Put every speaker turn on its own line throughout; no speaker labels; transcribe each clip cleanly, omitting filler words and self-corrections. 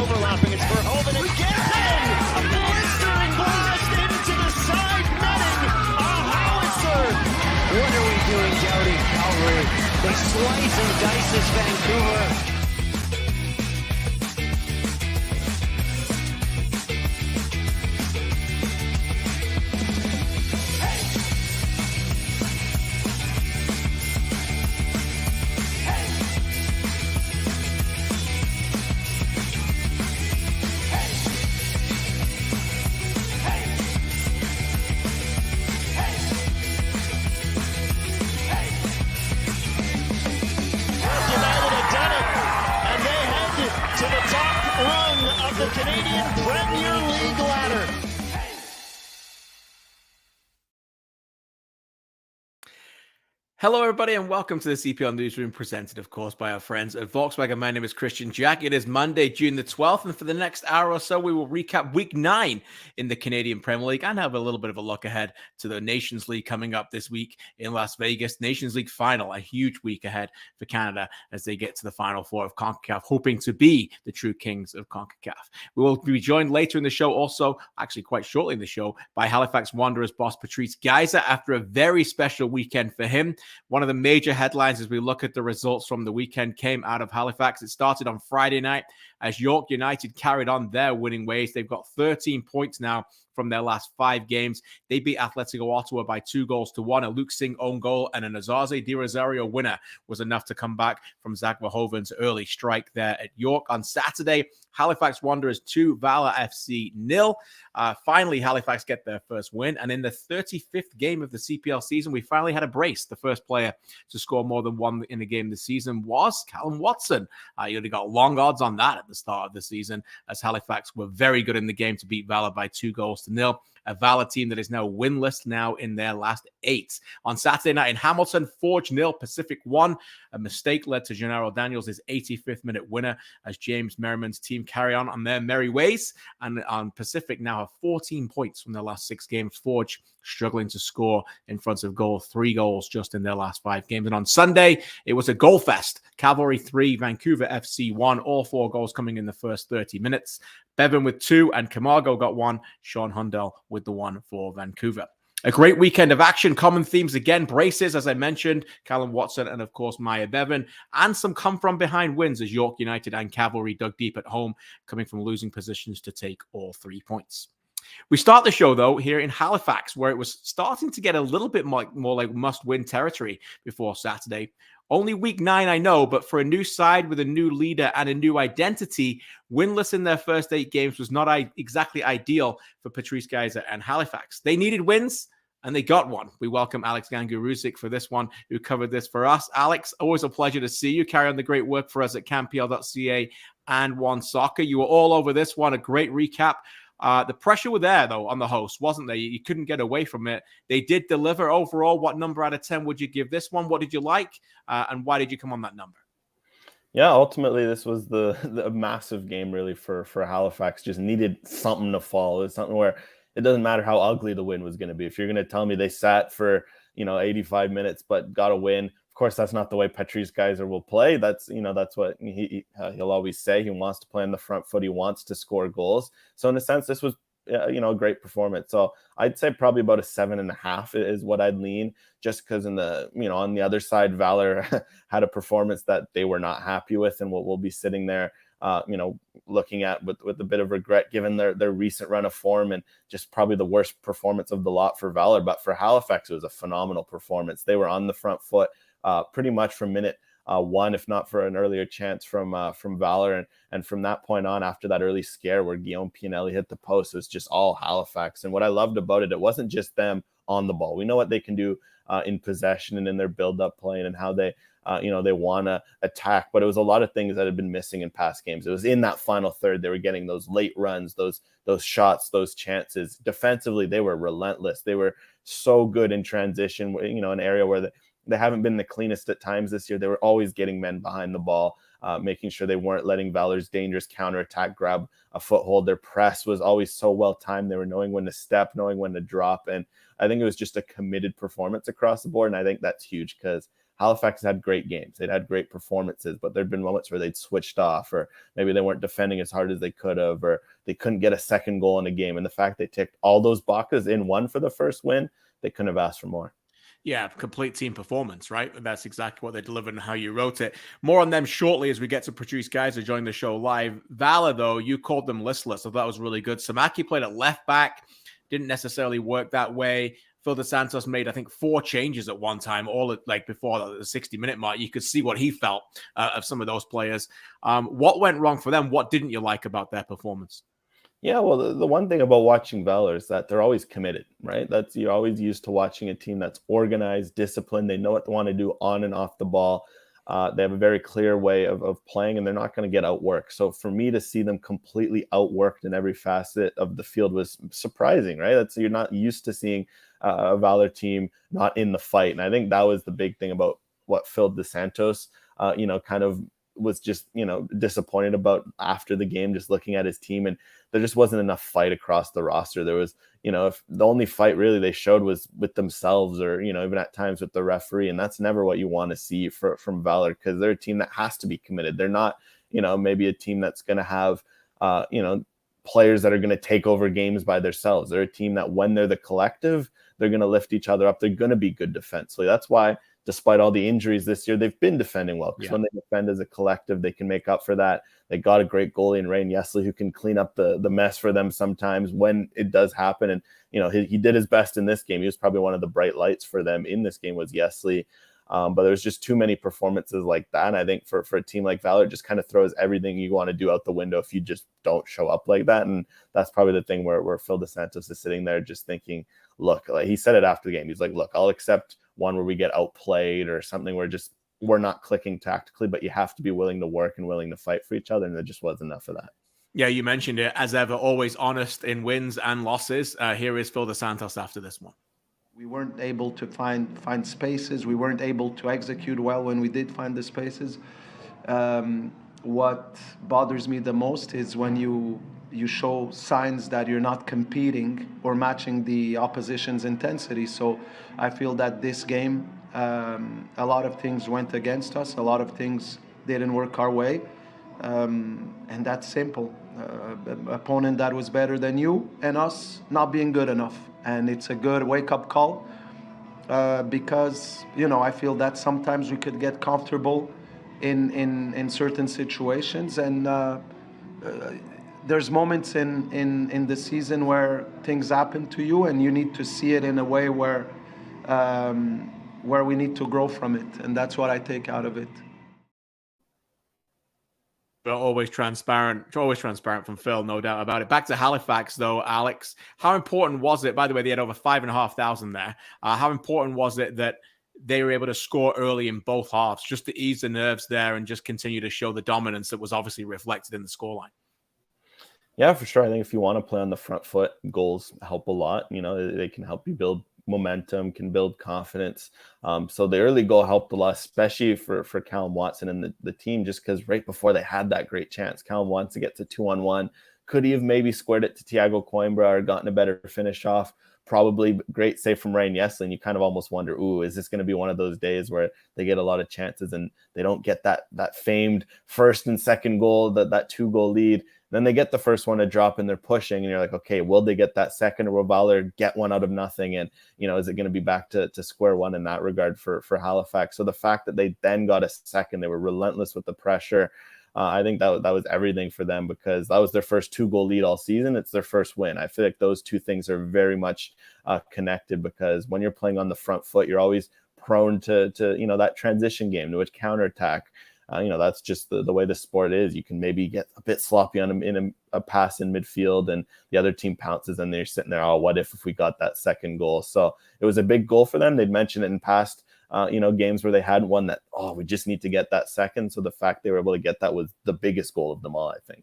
overlapping. It's Verhoeven again. A blistering blast into the side netting. A howitzer. What are we doing, Doughty? Calgary. They slice and dices Vancouver. The Canadian Premier League ladder.
Hello, everybody, and welcome to the CPL Newsroom, presented, of course, by our friends at Volkswagen. My name is Christian Jack. It is Monday, June the 12th, and for the next hour or so, we will recap Week 9 in the Canadian Premier League and have a little bit of a look ahead to the Nations League coming up this week in Las Vegas. Nations League final, a huge week ahead for Canada as they get to the Final Four of CONCACAF, hoping to be the true kings of CONCACAF. We will be joined later in the show, also, actually quite shortly in the show, by Halifax Wanderers boss Patrice Geyser after a very special weekend for him. One of the major headlines as we look at the results from the weekend came out of Halifax. It started on Friday night as York United carried on their winning ways. They've got 13 points now from their last 5 games. They beat Atletico Ottawa by 2-1. A Luke Singh own goal and a Nazaze Di Rosario winner was enough to come back from Zach Verhoeven's early strike there at York. On Saturday, Halifax Wanderers 2, Valor FC 0. Finally, Halifax get their first win. And in the 35th game of the CPL season, we finally had a brace. The first player to score more than one in a game this season was Callum Watson. You only got long odds on that at the start of the season, as Halifax were very good in the game to beat Valor by 2-0. A Valor team that is now winless now in their last 8. On Saturday night in Hamilton, Forge 0, Pacific 1. A mistake led to Gennaro Daniels' 85th minute winner as James Merriman's team carry on their merry ways. And on Pacific now have 14 points from their last 6 games. Forge struggling to score in front of goal, 3 goals just in their last 5 games. And on Sunday, it was a goal fest. Cavalry 3, Vancouver FC 1. All 4 goals coming in the first 30 minutes. Bevan with 2 and Camargo got 1. Sean Hundell with the 1 for Vancouver. A great weekend of action. Common themes again. Braces, as I mentioned. Callum Watson and, of course, Maya Bevan. And some come-from-behind wins as York United and Cavalry dug deep at home, coming from losing positions to take all 3 points. We start the show, though, here in Halifax, where it was starting to get a little bit more like must-win territory before Saturday. Only week 9, I know, but for a new side with a new leader and a new identity, winless in their first 8 games was not exactly ideal for Patrice Geyser and Halifax. They needed wins, and they got one. We welcome Alex Gangurusic for this one, who covered this for us. Alex, always a pleasure to see you. Carry on the great work for us at campl.ca and One Soccer. You were all over this one, a great recap. The pressure was there, though, on the host, wasn't there? You couldn't get away from it. They did deliver overall. What number out of 10 would you give this one? What did you like? And why did you come on that number?
Yeah, ultimately, this was the massive game, really, for Halifax. Just needed something to fall. It was something where it doesn't matter how ugly the win was going to be. If you're going to tell me they sat for 85 minutes but got a win, of course, that's not the way Patrice Geyser will play. That's what he'll always say. He wants to play on the front foot. He wants to score goals. So in a sense, this was a great performance. So I'd say probably about a 7.5 is what I'd lean, just because on the other side, Valor had a performance that they were not happy with, and we'll be sitting there looking at with a bit of regret, given their recent run of form and just probably the worst performance of the lot for Valor. But for Halifax, it was a phenomenal performance. They were on the front foot pretty much from minute 1, if not for an earlier chance from Valor. And from that point on, after that early scare where Guillaume Pinelli hit the post, it was just all Halifax. And what I loved about it, it wasn't just them on the ball. We know what they can do in possession and in their build-up play and how they want to attack. But it was a lot of things that had been missing in past games. It was in that final third. They were getting those late runs, those shots, those chances. Defensively, they were relentless. They were so good in transition, an area where they haven't been the cleanest at times this year. They were always getting men behind the ball, making sure they weren't letting Valor's dangerous counterattack grab a foothold. Their press was always so well timed. They were knowing when to step, knowing when to drop. And I think it was just a committed performance across the board. And I think that's huge because Halifax had great games. They'd had great performances, but there'd been moments where they'd switched off, or maybe they weren't defending as hard as they could have, or they couldn't get a second goal in a game. And the fact they ticked all those boxes in one for the first win, they couldn't have asked for more.
Yeah, complete team performance, right? That's exactly what they delivered and how you wrote it. More on them shortly as we get to produce guys who join the show live. Valor, though, you called them listless. I thought that was really good. Samaki played at left back, didn't necessarily work that way. Phil DeSantos made, I think, 4 changes at one time, all like before the 60-minute mark. You could see what he felt of some of those players. What went wrong for them? What didn't you like about their performance?
Yeah, well, the one thing about watching Valor is that they're always committed, right? You're always used to watching a team that's organized, disciplined. They know what they want to do on and off the ball. They have a very clear way of playing, and they're not going to get outworked. So for me to see them completely outworked in every facet of the field was surprising, right? You're not used to seeing a Valor team not in the fight. And I think that was the big thing about what Phil DeSantos, kind of was just, disappointed about after the game, just looking at his team. And there just wasn't enough fight across the roster. There was, if the only fight really they showed was with themselves, or, even at times with the referee. And that's never what you want to see from Valor, because they're a team that has to be committed. They're not, maybe a team that's going to have, players that are going to take over games by themselves. They're a team that when they're the collective, they're going to lift each other up. They're going to be good defensively. That's why, despite all the injuries this year, they've been defending well. Because when they defend as a collective, they can make up for that. They got a great goalie in Ryan Yesley who can clean up the mess for them sometimes when it does happen. And, he did his best in this game. He was probably one of the bright lights for them in this game was Yesley. But there's just too many performances like that. And I think for a team like Valor, it just kind of throws everything you want to do out the window if you just don't show up like that. And that's probably the thing where Phil DeSantos is sitting there just thinking, look, like he said it after the game. He's like, look, I'll accept one where we get outplayed or something where we're not clicking tactically, but you have to be willing to work and willing to fight for each other. And there just wasn't enough of that.
Yeah, you mentioned it. As ever, always honest in wins and losses. Here is Phil DeSantos after this one.
We weren't able to find spaces. We weren't able to execute well when we did find the spaces. What bothers me the most is when you show signs that you're not competing or matching the opposition's intensity. So I feel that this game, a lot of things went against us. A lot of things didn't work our way. And that's simple. Opponent that was better than you and us not being good enough. And it's a good wake-up call because, I feel that sometimes we could get comfortable in certain situations. And there's moments in the season where things happen to you and you need to see it in a way where we need to grow from it. And that's what I take out of it.
But always transparent from Phil, no doubt about it. Back to Halifax, though, Alex. How important was it? By the way, they had over 5,500 there. How important was it that they were able to score early in both halves, just to ease the nerves there and just continue to show the dominance that was obviously reflected in the scoreline?
Yeah, for sure. I think if you want to play on the front foot, goals help a lot. They can help you build momentum, can build confidence. So the early goal helped a lot, especially for Callum Watson and the team, just because right before they had that great chance, Callum wants to get to 2-on-1. Could he have maybe squared it to Thiago Coimbra or gotten a better finish off? Probably. Great save from Ryan Yesley. And you kind of almost wonder, is this going to be one of those days where they get a lot of chances and they don't get that famed first and second goal, that 2-goal lead? Then they get the first one to drop and they're pushing, and you're like, okay, will they get that second, or will Valor get one out of nothing? And, is it going to be back to square one in that regard for Halifax? So the fact that they then got a second, they were relentless with the pressure. I think that was everything for them, because that was their first 2-goal lead all season. It's their first win. I feel like those two things are very much connected, because when you're playing on the front foot, you're always prone to that transition game, to which counterattack. That's just the way the sport is. You can maybe get a bit sloppy in a pass in midfield and the other team pounces and they're sitting there, what if we got that second goal? So it was a big goal for them. They'd mentioned it in past games where they had one that, we just need to get that second. So the fact they were able to get that was the biggest goal of them all, I think.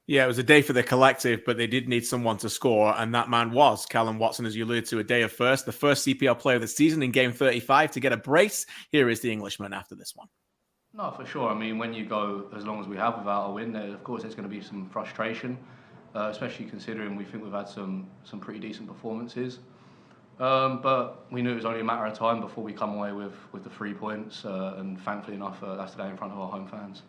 Yeah, it was a day for the collective, but they did need someone to score, and that man was Callum Watson, as you alluded to, a day of first, the first CPL player of the season in game 35 to get a brace. Here is the Englishman after this one.
No, for sure. I mean, when you go as long as we have without a win, of course there's going to be some frustration, especially considering we think we've had some pretty decent performances. But we knew it was only a matter of time before we come away with the 3 points, and thankfully enough, that's today in front of our home fans.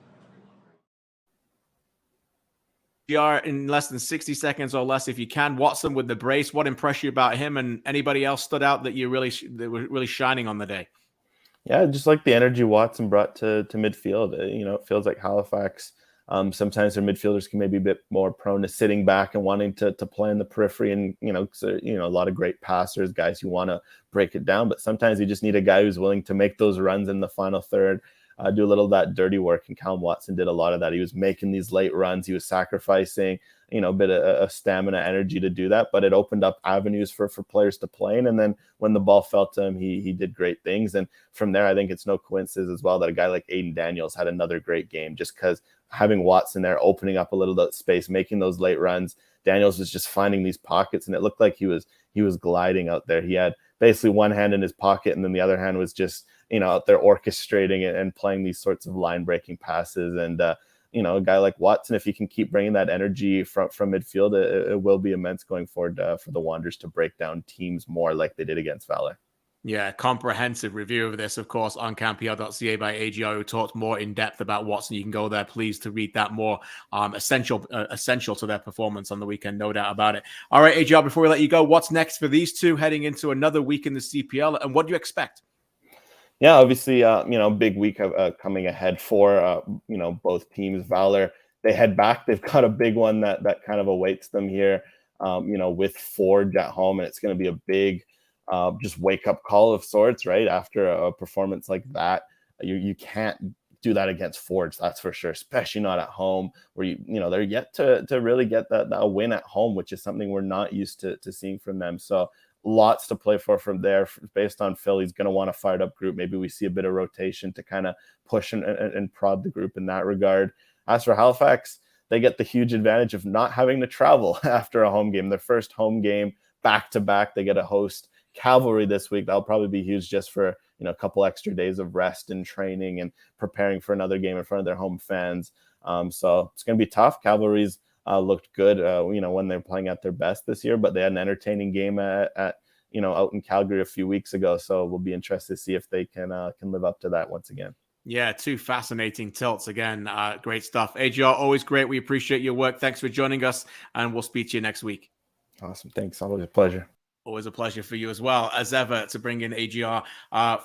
GR, in less than 60 seconds or less, if you can, Watson with the brace, what impressed you about him, and anybody else stood out that that were really shining on the day?
Yeah, just like the energy Watson brought to midfield. It feels like Halifax, sometimes their midfielders can maybe be a bit more prone to sitting back and wanting to play in the periphery, and a lot of great passers, guys who want to break it down, but sometimes you just need a guy who's willing to make those runs in the final third, do a little of that dirty work, and Callum Watson did a lot of that. He was making these late runs, he was sacrificing a bit of stamina, energy to do that, but it opened up avenues for players to play in. And then when the ball fell to him, he did great things. And from there, I think it's no coincidence as well that a guy like Aiden Daniels had another great game, just because having Watson there, opening up a little bit of space, making those late runs. Daniels was just finding these pockets, and it looked like he was gliding out there. He had basically one hand in his pocket, and then the other hand was just out there orchestrating and playing these sorts of line breaking passes. And a guy like Watson, if he can keep bringing that energy from midfield, it will be immense going forward for the Wanderers to break down teams more like they did against Valor.
Yeah, comprehensive review of this, of course, on campl.ca by AGR, who talked more in depth about Watson. You can go there, please, to read that more. Essential to their performance on the weekend, no doubt about it. All right, AGR, before we let you go, what's next for these two heading into another week in the CPL, and what do you expect?
Yeah, obviously, big week coming ahead for, both teams. Valor, they head back. They've got a big one that kind of awaits them here, with Forge at home. And it's going to be a big just wake-up call of sorts, right? After a performance like that, you can't do that against Forge, that's for sure, especially not at home, where they're yet to really get that win at home, which is something we're not used to seeing from them. So lots to play for from there. Based on Philly's going to want a fired up group. Maybe we see a bit of rotation to kind of push and prod the group in that regard. As for Halifax, they get the huge advantage of not having to travel after a home game. Their first home game back to back. They get to host Cavalry this week. That'll probably be huge just for a couple extra days of rest and training and preparing for another game in front of their home fans. So it's going to be tough. Cavalry's looked good, when they're playing at their best this year, but they had an entertaining game at out in Calgary a few weeks ago. So we'll be interested to see if they can live up to that once again.
Yeah, two fascinating tilts again. Great stuff. AGR, always great. We appreciate your work. Thanks for joining us, and we'll speak to you next week.
Awesome. Thanks. Always a pleasure.
Always a pleasure for you as well, as ever, to bring in AGR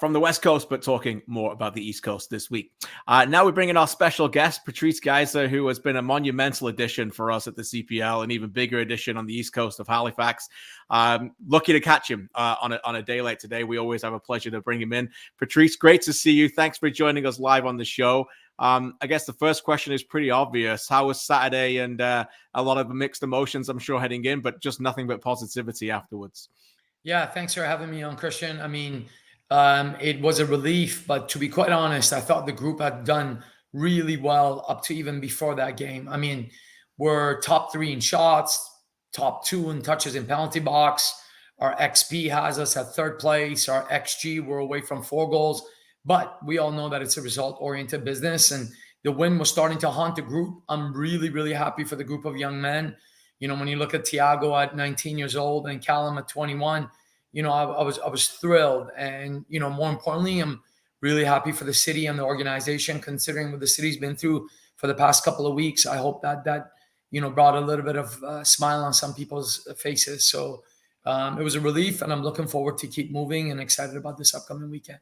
from the West Coast, but talking more about the East Coast this week. Now we bring in our special guest, Patrice Geiser, who has been a monumental addition for us at the CPL, an even bigger addition on the East Coast of Halifax. Lucky to catch him on a day like today. We always have a pleasure to bring him in. Patrice, great to see you. Thanks for joining us live on the show. I guess the first question is pretty obvious. How was Saturday? And a lot of mixed emotions, I'm sure, heading in, but just nothing but positivity afterwards.
Yeah, thanks for having me on, Christian. I mean, it was a relief, but to be quite honest, I thought the group had done really well up to even before that game. I mean, we're top 3 in shots, top 2 in touches in penalty box. Our XP has us at 3rd place. Our XG, we're away from 4 goals. But we all know that it's a result-oriented business, and the win was starting to haunt the group. I'm really, really happy for the group of young men. When you look at Thiago at 19 years old and Callum at 21, I was thrilled. And, more importantly, I'm really happy for the city and the organization, considering what the city's been through for the past couple of weeks. I hope that brought a little bit of smile on some people's faces. So it was a relief, and I'm looking forward to keep moving and excited about this upcoming weekend.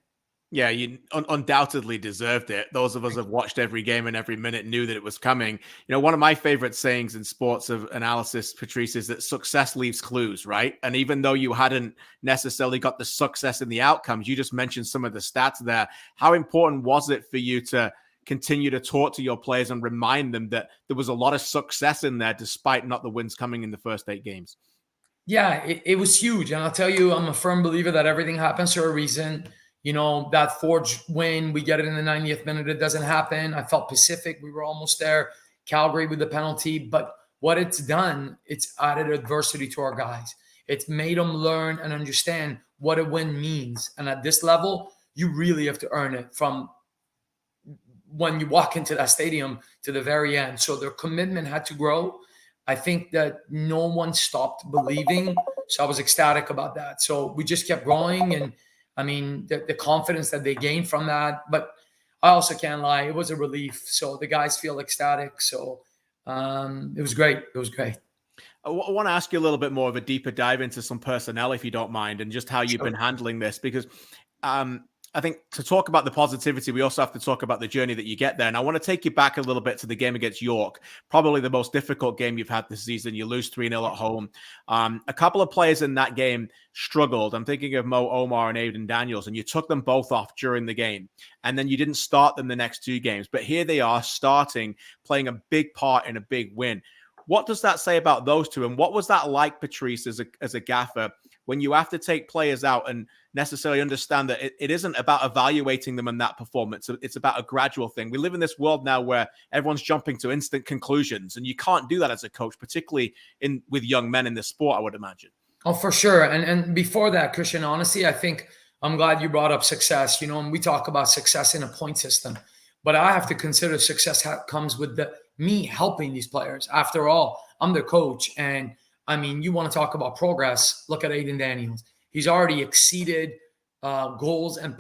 Yeah, you undoubtedly deserved it. Those of us who have watched every game and every minute knew that it was coming. One of my favorite sayings in sports of analysis, Patrice, is that success leaves clues, right? And even though you hadn't necessarily got the success in the outcomes, you just mentioned some of the stats there. How important was it for you to continue to talk to your players and remind them that there was a lot of success in there, despite not the wins coming in the first 8 games?
Yeah, it was huge. And I'll tell you, I'm a firm believer that everything happens for a reason. That Forge win, we get it in the 90th minute. It doesn't happen. I felt Pacific. We were almost there. Calgary with the penalty. But what it's done, it's added adversity to our guys. It's made them learn and understand what a win means. And at this level, you really have to earn it from when you walk into that stadium to the very end. So their commitment had to grow. I think that no one stopped believing. So I was ecstatic about that. So we just kept growing. And I mean, the confidence that they gained from that. But I also can't lie, it was a relief. So the guys feel ecstatic. So it was great. It was great.
I want to ask you a little bit more of a deeper dive into some personnel, if you don't mind, and just how you've been handling this, because I think to talk about the positivity, we also have to talk about the journey that you get there. And I want to take you back a little bit to the game against York, probably the most difficult game you've had this season. You lose 3-0 at home. A couple of players in that game struggled. I'm thinking of Mo Omar and Aiden Daniels, and you took them both off during the game. And then you didn't start them the next 2 games. But here they are starting, playing a big part in a big win. What does that say about those two? And what was that like, Patrice, as a gaffer, when you have to take players out and necessarily understand that it isn't about evaluating them in that performance? It's about a gradual thing. We live in this world now where everyone's jumping to instant conclusions, and you can't do that as a coach, particularly with young men in this sport, I would imagine.
Oh, for sure. And before that, Christian, honestly, I think I'm glad you brought up success. And we talk about success in a point system, but I have to consider success comes with me helping these players. After all, I'm their coach. And I mean, you want to talk about progress, look at Aiden Daniels. He's already exceeded goals and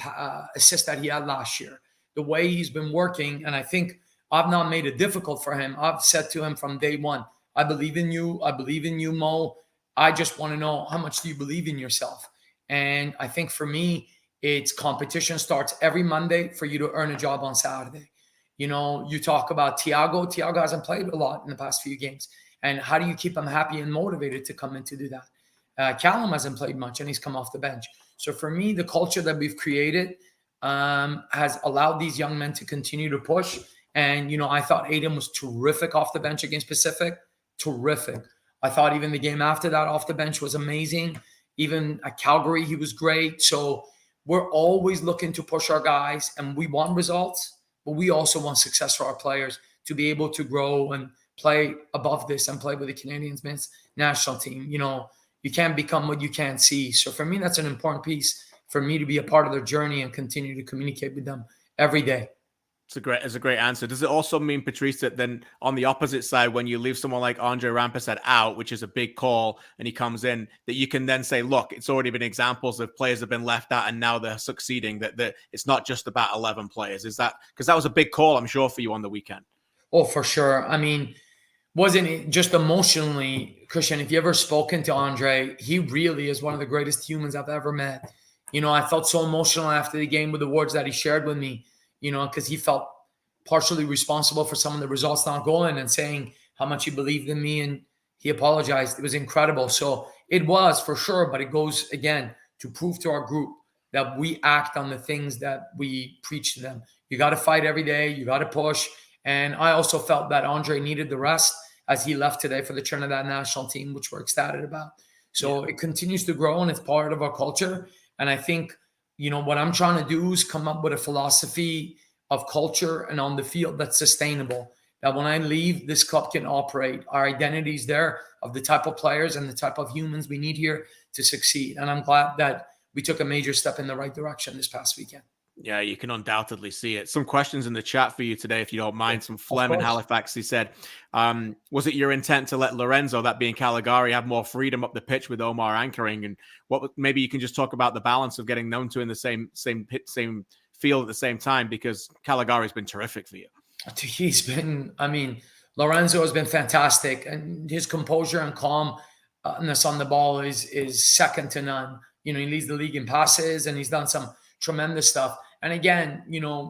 assists that he had last year. The way he's been working, and I think I've not made it difficult for him. I've said to him from day one, I believe in you. I believe in you, Mo. I just want to know, how much do you believe in yourself? And I think for me, it's competition starts every Monday for you to earn a job on Saturday. You talk about Thiago. Thiago hasn't played a lot in the past few games. And how do you keep him happy and motivated to come in to do that? Callum hasn't played much, and he's come off the bench. So for me, the culture that we've created has allowed these young men to continue to push. And, I thought Aiden was terrific off the bench against Pacific. Terrific. I thought even the game after that off the bench was amazing. Even at Calgary, he was great. So we're always looking to push our guys, and we want results, but we also want success for our players to be able to grow and play above this and play with the Canadian men's national team. You can't become what you can't see. So for me, that's an important piece for me to be a part of their journey and continue to communicate with them every day.
It's a great answer. Does it also mean, Patrice, that then on the opposite side, when you leave someone like Andre Rampersad out, which is a big call, and he comes in, that you can then say, look, it's already been examples of players have been left out and now they're succeeding, that it's not just about 11 players. Is that because that was a big call, I'm sure, for you on the weekend?
Oh, for sure. I mean, wasn't it just emotionally, Christian, if you ever spoken to Andre, he really is one of the greatest humans I've ever met. I felt so emotional after the game with the words that he shared with me, because he felt partially responsible for some of the results not going, and saying how much he believed in me, and he apologized. It was incredible. So it was for sure, but it goes again to prove to our group that we act on the things that we preach to them. You got to fight every day. You got to push. And I also felt that Andre needed the rest as he left today for the Trinidad national team, which we're excited about. So It continues to grow, and it's part of our culture. And I think, what I'm trying to do is come up with a philosophy of culture and on the field that's sustainable, that when I leave, this club can operate. Our identity is there of the type of players and the type of humans we need here to succeed. And I'm glad that we took a major step in the right direction this past weekend.
Yeah, you can undoubtedly see it. Some questions in the chat for you today, if you don't mind. Some Flem in Halifax, he said, was it your intent to let Lorenzo, that being Caligari, have more freedom up the pitch with Omar anchoring? And maybe you can just talk about the balance of getting known to in the same field at the same time, because Caligari's been terrific for you.
Lorenzo has been fantastic, and his composure and calmness on the ball is second to none. He leads the league in passes, and he's done some tremendous stuff. And again,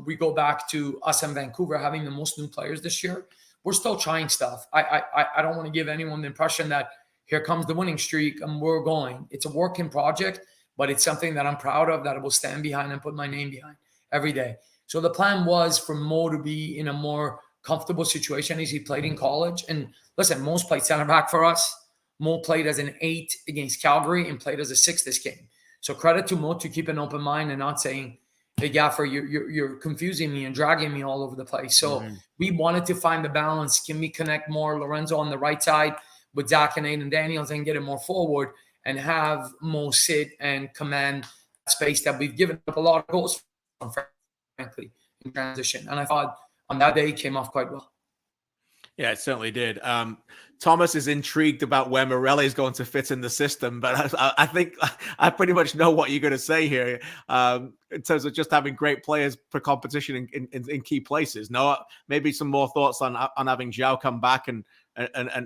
we go back to us in Vancouver having the most new players this year. We're still trying stuff. I don't want to give anyone the impression that here comes the winning streak and we're going. It's a working project, but it's something that I'm proud of, that I will stand behind and put my name behind every day. So the plan was for Mo to be in a more comfortable situation as he played in college. And listen, Mo's played center back for us. Mo played as an 8 against Calgary and played as a 6 this game. So credit to Mo to keep an open mind and not saying, hey, Gaffer, you're confusing me and dragging me all over the place. So we wanted to find the balance. Can we connect more Lorenzo on the right side with Zach and Aiden Daniels and get it more forward, and have Mo sit and command space that we've given up a lot of goals from, frankly, in transition. And I thought on that day it came off quite well.
Yeah, it certainly did. Thomas is intrigued about where Morelli is going to fit in the system, but I think I pretty much know what you're going to say here in terms of just having great players for competition in key places. No, maybe some more thoughts on having Zhao come back and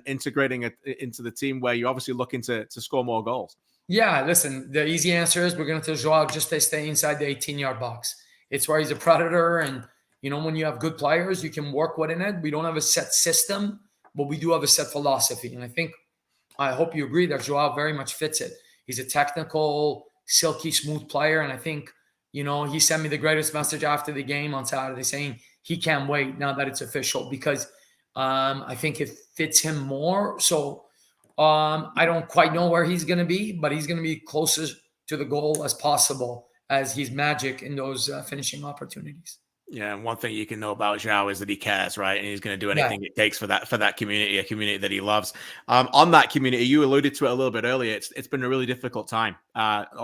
integrating it into the team where you're obviously looking to score more goals.
Yeah, listen, the easy answer is we're going to tell Joao just to stay inside the 18-yard box. It's where he's a predator, and when you have good players, you can work within it. We don't have a set system, but we do have a set philosophy. And I hope you agree that Joao very much fits it. He's a technical, silky, smooth player. And I think, he sent me the greatest message after the game on Saturday saying he can't wait now that it's official because I think it fits him more. So I don't quite know where he's going to be, but he's going to be closest to the goal as possible as he's magic in those finishing opportunities.
Yeah, and one thing you can know about Zhao is that he cares, right? And he's going to do anything it takes for that community, a community that he loves. On that community, you alluded to it a little bit earlier. It's been a really difficult time,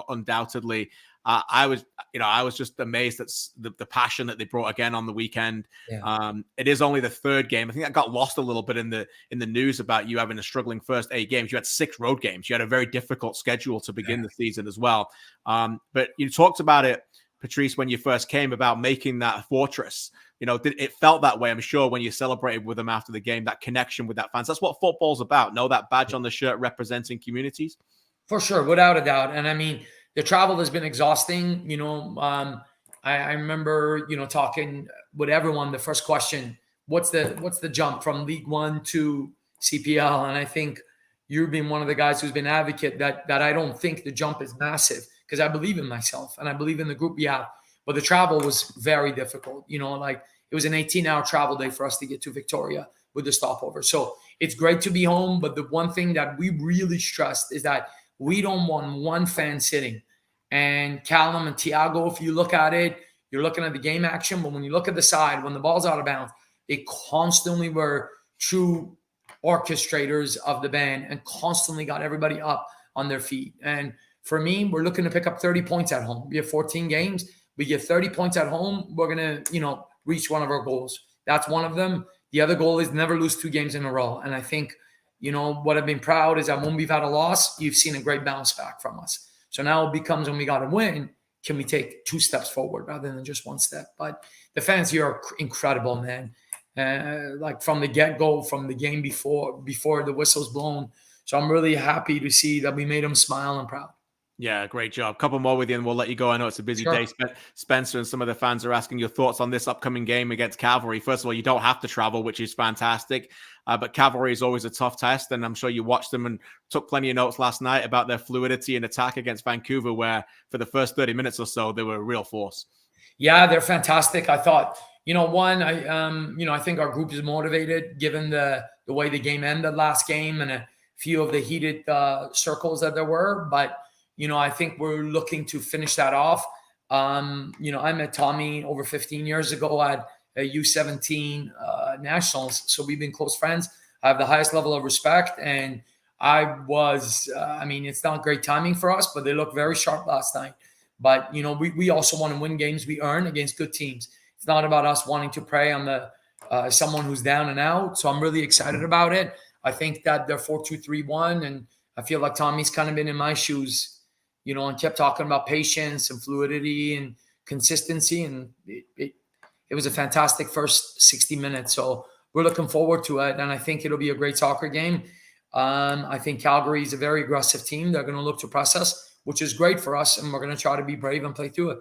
undoubtedly. I was just amazed at the passion that they brought again on the weekend. Yeah. It is only the third game. I think that got lost a little bit in the news about you having a struggling first 8 games. You had 6 road games. You had a very difficult schedule to begin the season as well. But you talked about it, Patrice, when you first came, about making that fortress. It felt that way, I'm sure, when you celebrated with them after the game, that connection with that fans. That's what football's about. That badge on the shirt representing communities. For sure, without a doubt. And I mean, the travel has been exhausting. I remember, talking with everyone. The first question, what's the jump from League One to CPL? And I think you've been one of the guys who's been advocate that I don't think the jump is massive, because I believe in myself and I believe in the group we have. But the travel was very difficult. It was an 18-hour travel day for us to get to Victoria with the stopover. So it's great to be home. But the one thing that we really stressed is that we don't want one fan sitting. And Callum and Thiago, if you look at it, you're looking at the game action. But when you look at the side, when the ball's out of bounds, they constantly were true orchestrators of the band and constantly got everybody up on their feet. And for me, we're looking to pick up 30 points at home. We have 14 games. We get 30 points at home. We're going to, reach one of our goals. That's one of them. The other goal is never lose 2 games in a row. And I think, what I've been proud is that when we've had a loss, you've seen a great bounce back from us. So now it becomes, when we got to win, can we take 2 steps forward rather than just 1 step? But the fans here are incredible, man. From the get-go, from the game before the whistle's blown. So I'm really happy to see that we made them smile and proud. Yeah, great job. Couple more with you and we'll let you go. I know it's a busy day. Spencer and some of the fans are asking your thoughts on this upcoming game against Cavalry. First of all, you don't have to travel, which is fantastic. But Cavalry is always a tough test. And I'm sure you watched them and took plenty of notes last night about their fluidity and attack against Vancouver, where for the first 30 minutes or so, they were a real force. Yeah, they're fantastic. I thought, I think our group is motivated given the way the game ended last game and a few of the heated circles that there were. But I think we're looking to finish that off. I met Tommy over 15 years ago at U17 Nationals. So we've been close friends. I have the highest level of respect. And I was, it's not great timing for us, but they looked very sharp last night. But, we also want to win games we earn against good teams. It's not about us wanting to prey on the someone who's down and out. So I'm really excited about it. I think that they're 4-2-3-1. And I feel like Tommy's kind of been in my shoes, and kept talking about patience and fluidity and consistency. And it was a fantastic first 60 minutes. So we're looking forward to it. And I think it'll be a great soccer game. I think Calgary is a very aggressive team. They're going to look to press us, which is great for us. And we're going to try to be brave and play through it.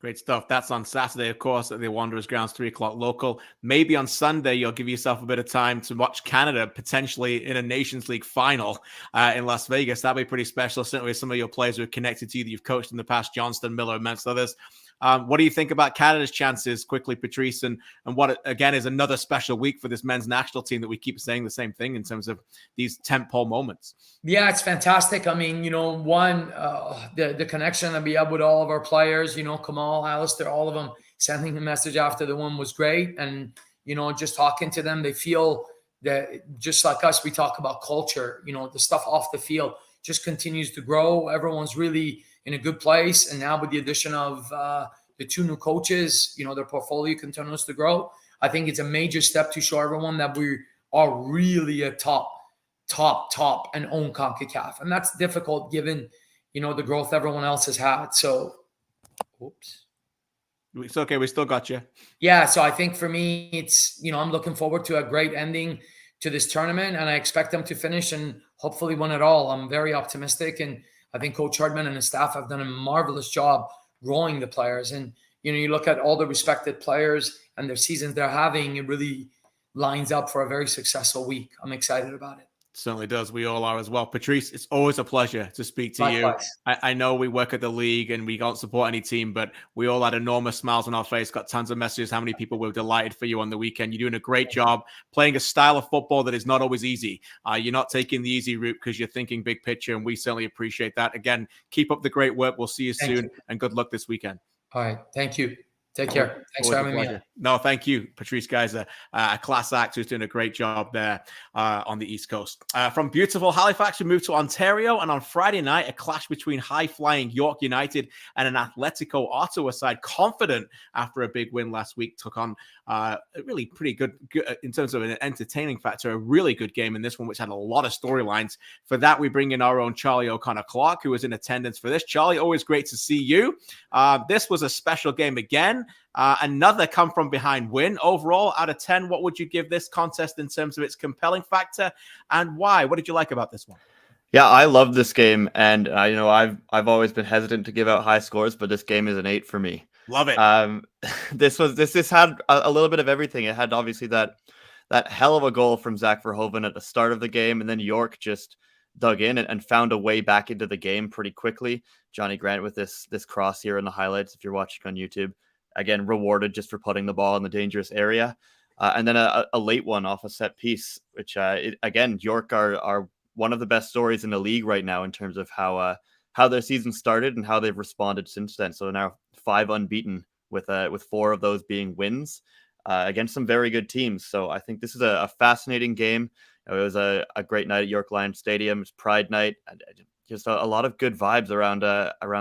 Great stuff. That's on Saturday, of course, at the Wanderers grounds, 3:00 local. Maybe on Sunday, you'll give yourself a bit of time to watch Canada potentially in a Nations League final in Las Vegas. That'd be pretty special. Certainly with some of your players who are connected to you that you've coached in the past, Johnston, Miller, amongst others. What do you think about Canada's chances quickly, Patrice? And what, again, is another special week for this men's national team that we keep saying the same thing in terms of these tentpole moments? Yeah, it's fantastic. I mean, the connection that we have with all of our players, Kamal, Alistair, all of them, sending a message after the one was great. And, just talking to them, they feel that just like us, we talk about culture, the stuff off the field just continues to grow. Everyone's really in a good place. And now with the addition of the 2 new coaches, their portfolio continues to grow. I think it's a major step to show everyone that
are really a top and own CONCACAF. And that's difficult given, the growth everyone else has had. So, oops.
It's okay. We still got you.
Yeah. So I think for me, it's, I'm looking forward to a great ending to this tournament, and I expect them to finish and hopefully win it all. I'm very optimistic. And I think Coach Hardman and his staff have done a marvelous job growing the players. And, you look at all the respected players and their seasons they're having, it really lines up for a very successful week. I'm excited about it.
Certainly does. We all are as well. Patrice, it's always a pleasure to speak to
Likewise.
you. I know we work at the league and we don't support any team, but we all had enormous smiles on our face, got tons of messages. How many people were delighted for you on the weekend? You're doing a great job playing a style of football that is not always easy. You're not taking the easy route because you're thinking big picture, and we certainly appreciate that. Again, keep up the great work. We'll see you soon, and good luck this weekend.
All right. Thank you. Take care. Thanks for having me on.
No, thank you. Patrice Geyser, a class act who's doing a great job there on the East Coast. From beautiful Halifax, we move to Ontario. And on Friday night, a clash between high-flying York United and an Atletico Ottawa side, confident after a big win last week, took on a really pretty good, in terms of an entertaining factor, a really good game in this one, which had a lot of storylines. For that, we bring in our own Charlie O'Connor-Clark, who was in attendance for this. Charlie, always great to see you. This was a special game again. Another come from behind win. Overall, out of 10, what would you give this contest in terms of its compelling factor, and why? What did you like about this one?
Yeah, I love this game, and I've always been hesitant to give out high scores, but this game is an 8 for me.
Love it.
This had a little bit of everything. It had obviously that hell of a goal from Zach Verhoeven at the start of the game, and then York just dug in and found a way back into the game pretty quickly. Johnny Grant with this cross here in the highlights, if you're watching on YouTube. Again, rewarded just for putting the ball in the dangerous area. And then a late one off a set piece, which, again, York are one of the best stories in the league right now in terms of how their season started and how they've responded since then. So now 5 unbeaten with 4 of those being wins against some very good teams. So I think this is a fascinating game. It was a great night at York Lions Stadium. It's Pride Night. Just a lot of good vibes around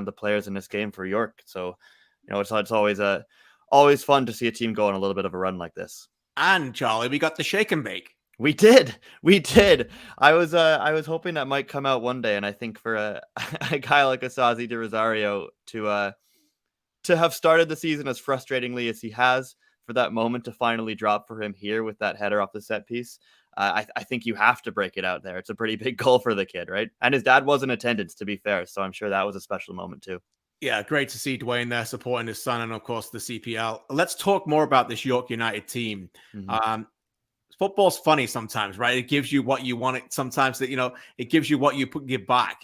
the players in this game for York. So, it's always fun to see a team go on a little bit of a run like this.
And Charlie, we got the shake and bake.
We did. I was hoping that might come out one day, and I think for a guy like Asazi de Rosario to have started the season as frustratingly as he has, for that moment to finally drop for him here with that header off the set piece, I think you have to break it out there. It's a pretty big goal for the kid, right? And his dad was in attendance, to be fair, so I'm sure that was a special moment too.
Yeah, great to see Dwayne there supporting his son and, of course, the CPL. Let's talk more about this York United team. Mm-hmm. Football's funny sometimes, right? It gives you what you want. Sometimes it gives you what you give back.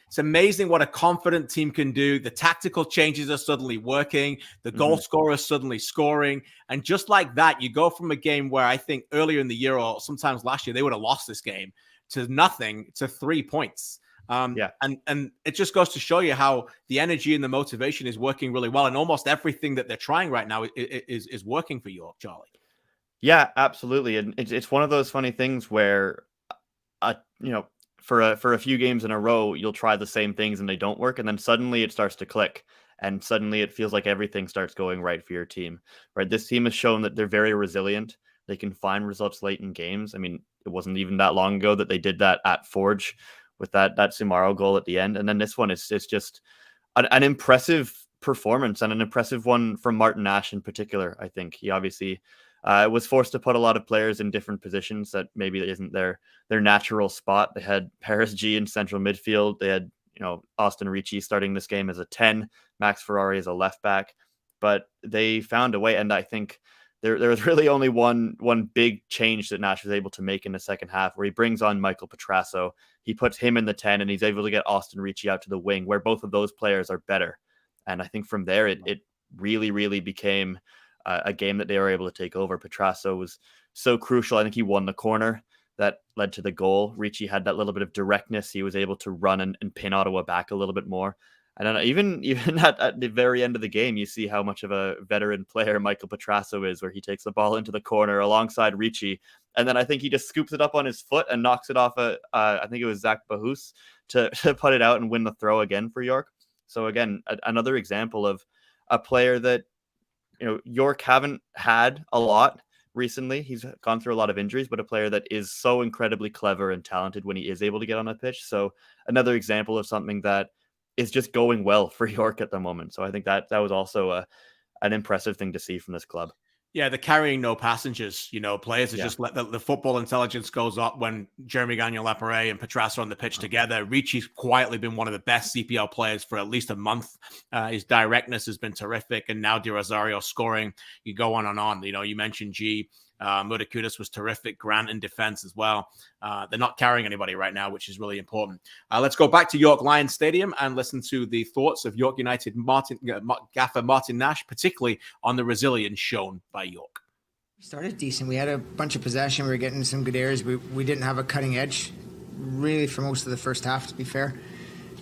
It's amazing what a confident team can do. The tactical changes are suddenly working. The goal scorer is suddenly scoring. And just like that, you go from a game where I think earlier in the year or sometimes last year, they would have lost this game to nothing to 3 points. And it just goes to show you how the energy and the motivation is working really well, and almost everything that they're trying right now is working for York, Charlie.
Yeah, absolutely, and it's one of those funny things where, for a few games in a row, you'll try the same things and they don't work, and then suddenly it starts to click, and suddenly it feels like everything starts going right for your team. Right, this team has shown that they're very resilient. They can find results late in games. I mean, it wasn't even that long ago that they did that at Forge with that Sumaro goal at the end. And then this one is just an impressive performance, and an impressive one from Martin Nash in particular. I think he obviously was forced to put a lot of players in different positions that maybe isn't their natural spot. They had Paris G in central midfield. They had, Austin Ricci starting this game as a 10, Max Ferrari as a left back, but they found a way. And I think there was really only one big change that Nash was able to make in the second half, where he brings on Michael Petrasso. He puts him in the 10, and he's able to get Austin Ricci out to the wing, where both of those players are better. And I think from there, it really, really became a game that they were able to take over. Petrasso was so crucial. I think he won the corner that led to the goal. Ricci had that little bit of directness. He was able to run and pin Ottawa back a little bit more. And then even at the very end of the game, you see how much of a veteran player Michael Petrasso is, where he takes the ball into the corner alongside Ricci. And then I think he just scoops it up on his foot and knocks it off I think it was Zach Bahus to put it out and win the throw again for York. So again, another example of a player that, York haven't had a lot recently. He's gone through a lot of injuries, but a player that is so incredibly clever and talented when he is able to get on a pitch. So another example of something that is just going well for York at the moment. So I think that was also an impressive thing to see from this club.
Yeah, they're carrying no passengers. Players are
Yeah.
just let the football intelligence goes up when Jeremy Gagnon-Lapierre and Petrasso are on the pitch together. Ricci's quietly been one of the best CPL players for at least a month. His directness has been terrific, and now Di Rosario scoring. You go on and on. You mentioned G. Mudakudis was terrific. Grant in defense as well. They're not carrying anybody right now, which is really important. Let's go back to York Lions Stadium and listen to the thoughts of York United gaffer Martin Nash, particularly on the resilience shown by York.
We started decent. We had a bunch of possession. We were getting some good areas. We didn't have a cutting edge, really, for most of the first half, to be fair.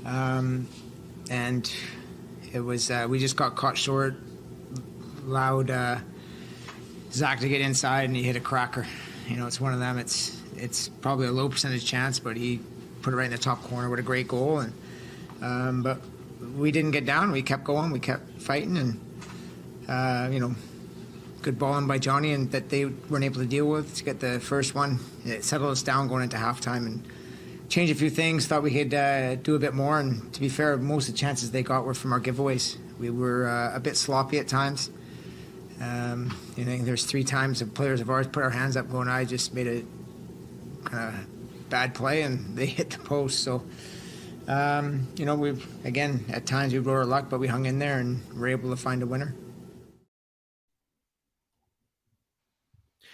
And it was we just got caught short, allowed Zach to get inside, and he hit a cracker. It's one of them. It's probably a low percentage chance, but he put it right in the top corner with a great goal. And but we didn't get down. We kept going. We kept fighting, and good balling by Johnny, and that they weren't able to deal with to get the first one. It settled us down going into halftime and changed a few things. Thought we could do a bit more. And to be fair, most of the chances they got were from our giveaways. We were a bit sloppy at times. There's 3 times the players of ours put our hands up going, I just made a kind of bad play, and they hit the post. So, we've, again, at times we rode our luck, but we hung in there and were able to find a winner.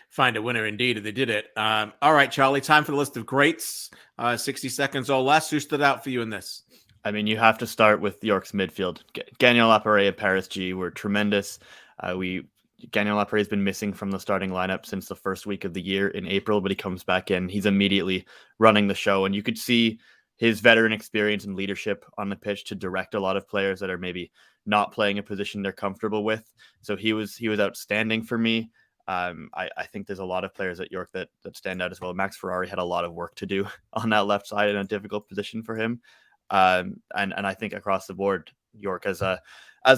Find a winner indeed, and they did it. All right, Charlie, time for the list of greats. 60 seconds or less. Who stood out for you in this?
I mean, you have to start with York's midfield. Gagnon-Lapierre and Paris G were tremendous. Gagnon-Lapierre has been missing from the starting lineup since the first week of the year in April, but he comes back in. He's immediately running the show, and you could see his veteran experience and leadership on the pitch to direct a lot of players that are maybe not playing a position they're comfortable with. So he was outstanding for me. I think there's a lot of players at York that stand out as well. Max Ferrari had a lot of work to do on that left side in a difficult position for him. And I think across the board, York as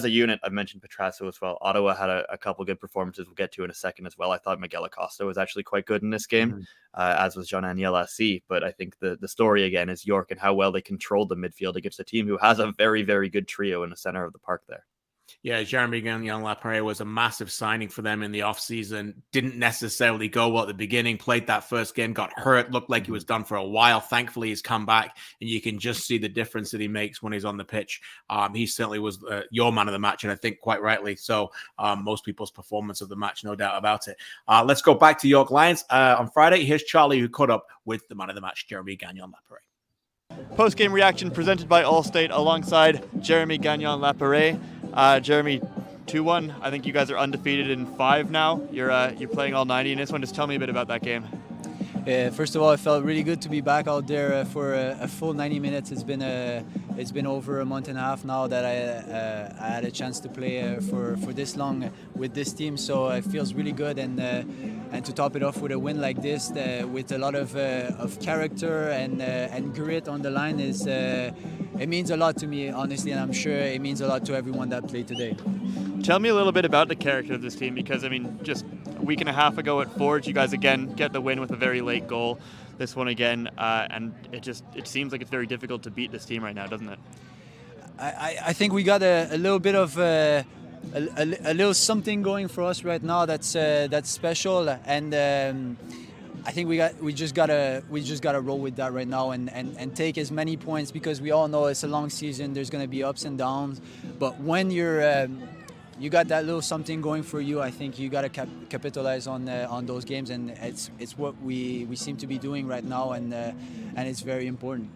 a unit, I've mentioned Petrasso as well. Ottawa had a couple good performances we'll get to in a second as well. I thought Miguel Acosta was actually quite good in this game, as was Jean-Aniel Lassie. But I think the story again is York and how well they controlled the midfield against a team who has a very, very good trio in the center of the park there.
Yeah, Jeremy Gagnon-Lapierre was a massive signing for them in the offseason. Didn't necessarily go well at the beginning, played that first game, got hurt, looked like he was done for a while. Thankfully, he's come back, and you can just see the difference that he makes when he's on the pitch. He certainly was your man of the match, and I think quite rightly so. Most people's performance of the match, no doubt about it. Let's go back to York Lions. On Friday, here's Charlie, who caught up with the man of the match, Jeremy Gagnon-Lapierre.
Post-game reaction presented by Allstate alongside Jeremy Gagnon-Lapierre. Jeremy, 2-1. I think you guys are undefeated in 5 now. You're playing all 90 in this one. Just tell me a bit about that game.
First of all, it felt really good to be back out there for a full 90 minutes. It's been over a month and a half now that I had a chance to play for this long with this team. So it feels really good, and to top it off with a win like this, with a lot of character and grit on the line, it means a lot to me, honestly, and I'm sure it means a lot to everyone that played today.
Tell me a little bit about the character of this team, because I mean, just a week and a half ago at Forge, you guys again get the win with a very late goal. This one again, and it seems like it's very difficult to beat this team right now, doesn't it?
I think we got a little bit of a little something going for us right now that's special, and I think we just gotta roll with that right now and take as many points, because we all know it's a long season. There's gonna be ups and downs, but when you got that little something going for you, I think you got to capitalize on those games, and it's what we seem to be doing right now, and it's very important.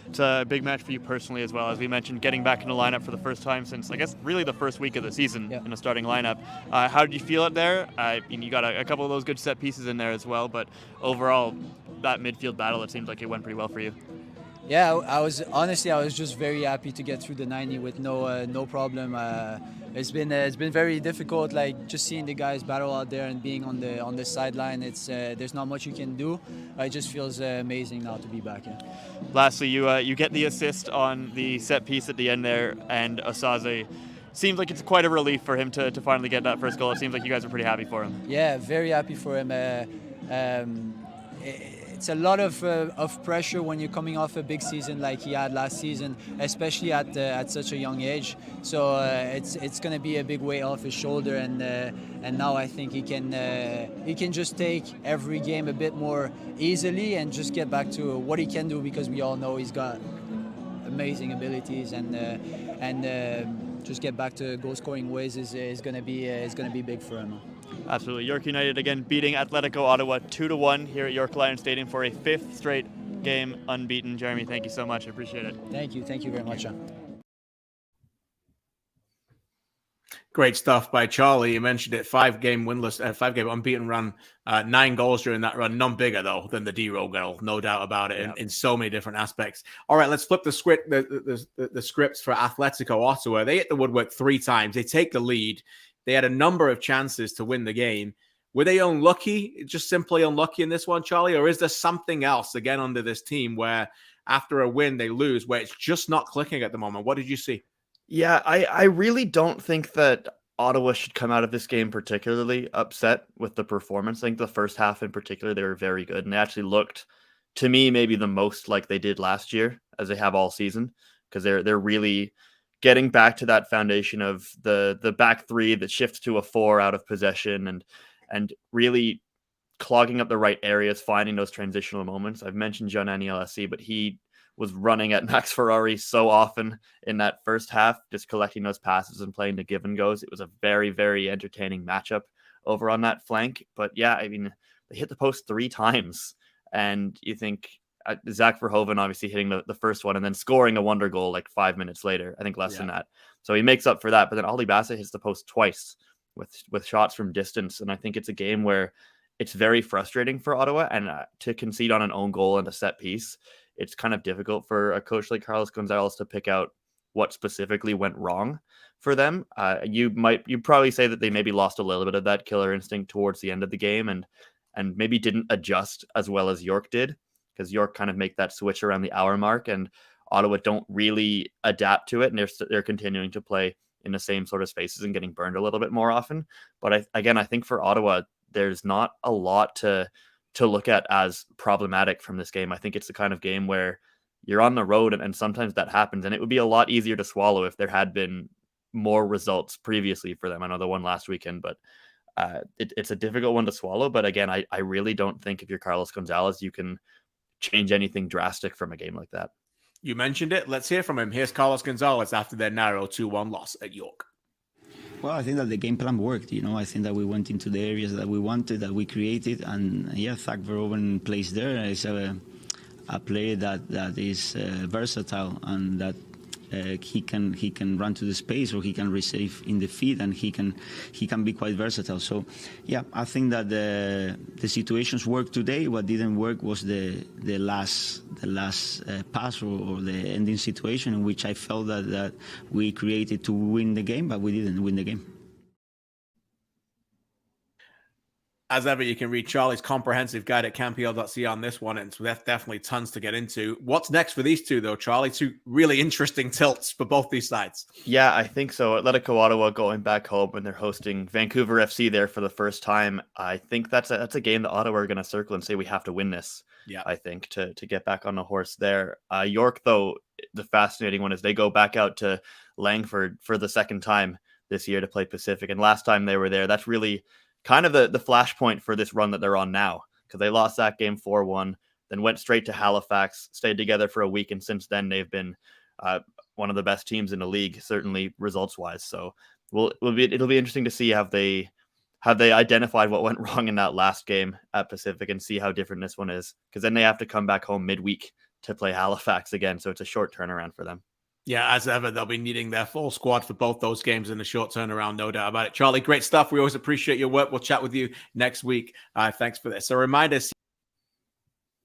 It's a big match for you personally as well, as we mentioned, getting back in the lineup for the first time since, I guess, really the first week of the season in a starting lineup. How did you feel it there? I mean, you got a couple of those good set pieces in there as well, but overall, that midfield battle, it seems like it went pretty well for you.
Yeah, I was just very happy to get through the 90 with no problem. It's been very difficult, like just seeing the guys battle out there and being on the sideline. It's there's not much you can do. It just feels amazing now to be back. Yeah.
Lastly, you get the assist on the set piece at the end there, and Osaze seems like it's quite a relief for him to finally get that first goal. It seems like you guys are pretty happy for him.
Yeah, very happy for him. It's a lot of pressure when you're coming off a big season like he had last season, especially at such a young age. So it's going to be a big weight off his shoulder, and now I think he can just take every game a bit more easily and just get back to what he can do, because we all know he's got amazing abilities, and just get back to goal scoring ways is going to be big for him.
Absolutely. York United again beating Atletico Ottawa 2-1 here at York Lions Stadium for a 5th straight game unbeaten. Jeremy, thank you so much. I appreciate it.
Thank you very much, John.
Great stuff by Charlie. You mentioned it, 5-game unbeaten run, 9 goals during that run. None bigger though than the D-Row goal, no doubt about it. In so many different aspects. All right, let's flip the script. The scripts for Atletico Ottawa. They hit the woodwork 3 times. They take the lead. They had a number of chances to win the game. Were they unlucky, just simply unlucky in this one, Charlie? Or is there something else, again, under this team where after a win, they lose, where it's just not clicking at the moment? What did you see?
Yeah, I really don't think that Ottawa should come out of this game particularly upset with the performance. I think the first half in particular, they were very good. And they actually looked, to me, maybe the most like they did last year, as they have all season, because they're really getting back to that foundation of the back 3 that shifts to a 4 out of possession, and really clogging up the right areas, finding those transitional moments. I've mentioned John LSC, but he was running at Max Ferrari so often in that first half, just collecting those passes and playing the give and goes. It was a very, very entertaining matchup over on that flank. But yeah, I mean, they hit the post 3 times, and you think Zach Verhoeven obviously hitting the first one and then scoring a wonder goal like 5 minutes later, I think less than that. So he makes up for that. But then Ali Bassett hits the post twice with shots from distance. And I think it's a game where it's very frustrating for Ottawa, and to concede on an own goal and a set piece, it's kind of difficult for a coach like Carlos Gonzalez to pick out what specifically went wrong for them. You'd probably say that they maybe lost a little bit of that killer instinct towards the end of the game, and maybe didn't adjust as well as York did, because York kind of make that switch around the hour mark, and Ottawa don't really adapt to it, and they're continuing to play in the same sort of spaces and getting burned a little bit more often. But I think for Ottawa, there's not a lot to look at as problematic from this game. I think it's the kind of game where you're on the road, and sometimes that happens, and it would be a lot easier to swallow if there had been more results previously for them. I know the one last weekend, but it's a difficult one to swallow. But again, I really don't think if you're Carlos Gonzalez, you can change anything drastic from a game like that.
You mentioned it. Let's hear from him. Here's Carlos Gonzalez after their narrow 2-1 loss at York.
Well, I think that the game plan worked. I think that we went into the areas that we wanted, that we created, and yeah, Zach Verhoeven plays there. Is a player that is versatile, and that he can run to the space, or he can receive in the feet, and he can be quite versatile. So yeah, I think that the situations worked today. What didn't work was the last pass or the ending situation, in which I felt that we created to win the game, but we didn't win the game.
As ever, you can read Charlie's comprehensive guide at campl.ca on this one, and so that's definitely tons to get into. What's next for these two, though, Charlie? 2 really interesting tilts for both these sides.
Yeah, I think so. Atletico Ottawa going back home, and they're hosting Vancouver FC there for the first time. I think that's a game that Ottawa are going to circle and say we have to win this. Yeah, I think to get back on the horse there. York, though, the fascinating one is they go back out to Langford for the second time this year to play Pacific, and last time they were there, that's really kind of the flashpoint for this run that they're on now, because they lost that game 4-1, then went straight to Halifax, stayed together for a week, and since then they've been one of the best teams in the league, certainly results-wise. So it'll be interesting to see have they identified what went wrong in that last game at Pacific, and see how different this one is, because then they have to come back home midweek to play Halifax again, so it's a short turnaround for them.
Yeah, as ever, they'll be needing their full squad for both those games in a short turnaround, no doubt about it. Charlie, great stuff. We always appreciate your work. We'll chat with you next week. Thanks for this. A reminder,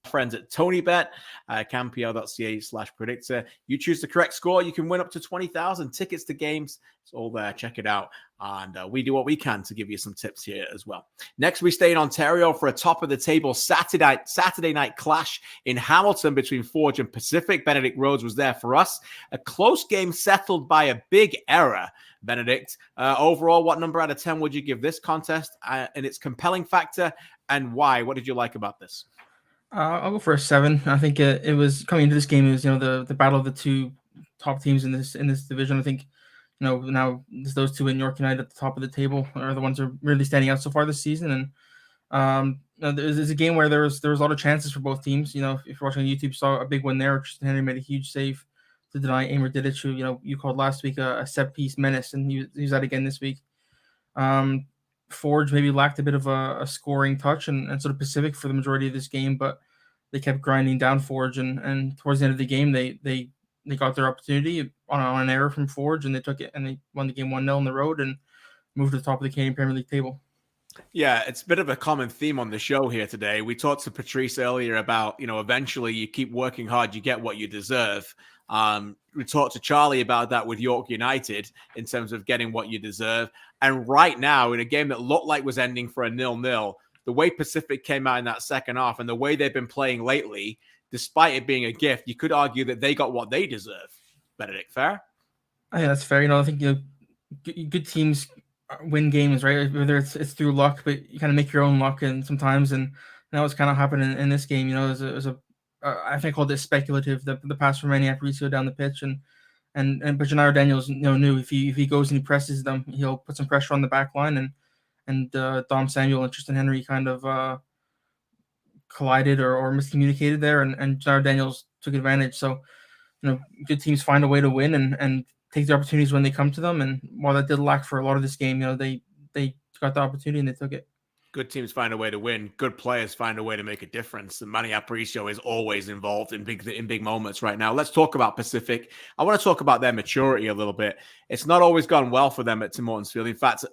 friends at TonyBet, campl.ca/predictor. You choose the correct score, you can win up to 20,000 tickets to games. It's all there. Check it out. And we do what we can to give you some tips here as well. Next, we stay in Ontario for a top-of-the-table Saturday night clash in Hamilton between Forge and Pacific. Benedict Rhodes was there for us. A close game settled by a big error. Benedict, overall, what number out of 10 would you give this contest and its compelling factor, and why? What did you like about this?
I'll go for a 7. I think it was coming into this game. It was the battle of the two top teams in this division. I think now those two in York United at the top of the table are the ones that are really standing out so far this season. And there's a game where there was a lot of chances for both teams. If you're watching on YouTube, you saw a big one there. Tristan Henry made a huge save to deny Amor Didic, who you called last week a set piece menace, and he was that again this week. Forge maybe lacked a bit of a scoring touch, and sort of Pacific for the majority of this game, but they kept grinding down Forge, and towards the end of the game, they got their opportunity on an error from Forge, and they took it, and they won the game 1-0 on the road and moved to the top of the Canadian Premier League table.
Yeah, it's a bit of a common theme on the show here today. We talked to Patrice earlier about, eventually you keep working hard, you get what you deserve. We talked to Charlie about that with York United in terms of getting what you deserve. And right now, in a game that looked like was ending for a 0-0, the way Pacific came out in that second half and the way they've been playing lately, despite it being a gift, you could argue that they got what they deserve. Benedict, fair?
I think that's fair. I think good teams win games, right? Whether it's through luck, but you kind of make your own luck, and sometimes, and that was kind of happening in this game. It was a I think I called it speculative, the pass from Manny Aparicio down the pitch, but Gennaro Daniels knew if he goes and he presses them, he'll put some pressure on the back line, and Dom Samuel and Tristan Henry kind of collided or miscommunicated there, and Gennaro Daniels took advantage. So good teams find a way to win and take the opportunities when they come to them. And while that did lack for a lot of this game, they got the opportunity and they took it.
Good teams find a way to win. Good players find a way to make a difference. And Manny Aparicio is always involved in big moments right now. Let's talk about Pacific. I want to talk about their maturity a little bit. It's not always gone well for them at Tim Hortons Field. In fact,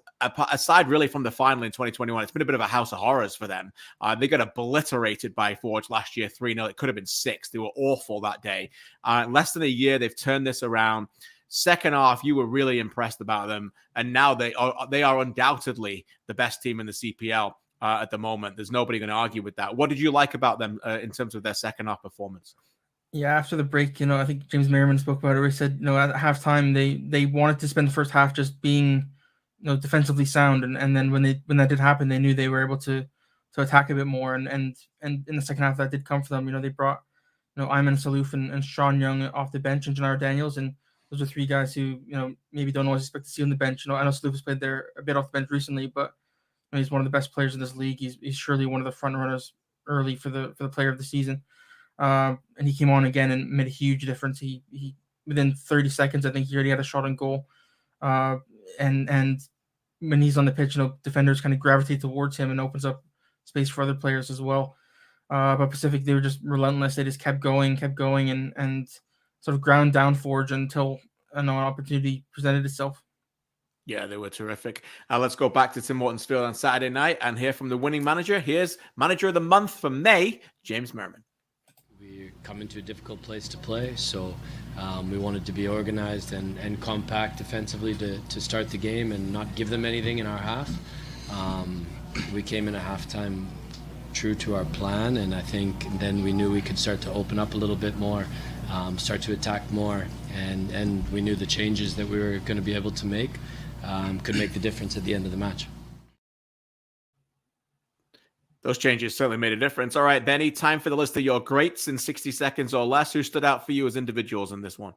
aside really from the final in 2021, it's been a bit of a house of horrors for them. They got obliterated by Forge last year, 3-0. It could have been 6. They were awful that day. In less than a year, they've turned this around. Second half, you were really impressed about them, and now they are undoubtedly the best team in the CPL at the moment. There's nobody going to argue with that. What did you like about them in terms of their second half performance?
Yeah, after the break, I think James Merriman spoke about it. Where he said, at halftime they wanted to spend the first half just being, defensively sound, and then when that did happen, they knew they were able to attack a bit more, and in the second half that did come for them. They brought Ayman Salouf and Sean Young off the bench and Gennaro Daniels, and those are three guys who, maybe don't always expect to see on the bench. I know Salouf has played there a bit off the bench recently, but he's one of the best players in this league. He's surely one of the front runners early for the player of the season. And he came on again and made a huge difference. He within 30 seconds, I think he already had a shot on goal. And when he's on the pitch, defenders kind of gravitate towards him and opens up space for other players as well. But Pacific, they were just relentless. They just kept going, and sort of ground down Forge until an opportunity presented itself.
Yeah, they were terrific. Let's go back to Tim Hortons Field on Saturday night and hear from the winning manager. Here's Manager of the Month for May, James Merriman.
We come into a difficult place to play, so we wanted to be organized and compact defensively to start the game and not give them anything in our half. We came in at halftime true to our plan, and I think then we knew we could start to open up a little bit more, start to attack more, and we knew the changes that we were going to be able to make could make the difference at the end of the match.
Those changes certainly made a difference. All right, Benny, time for the list of your greats in 60 seconds or less. Who stood out for you as individuals in this one?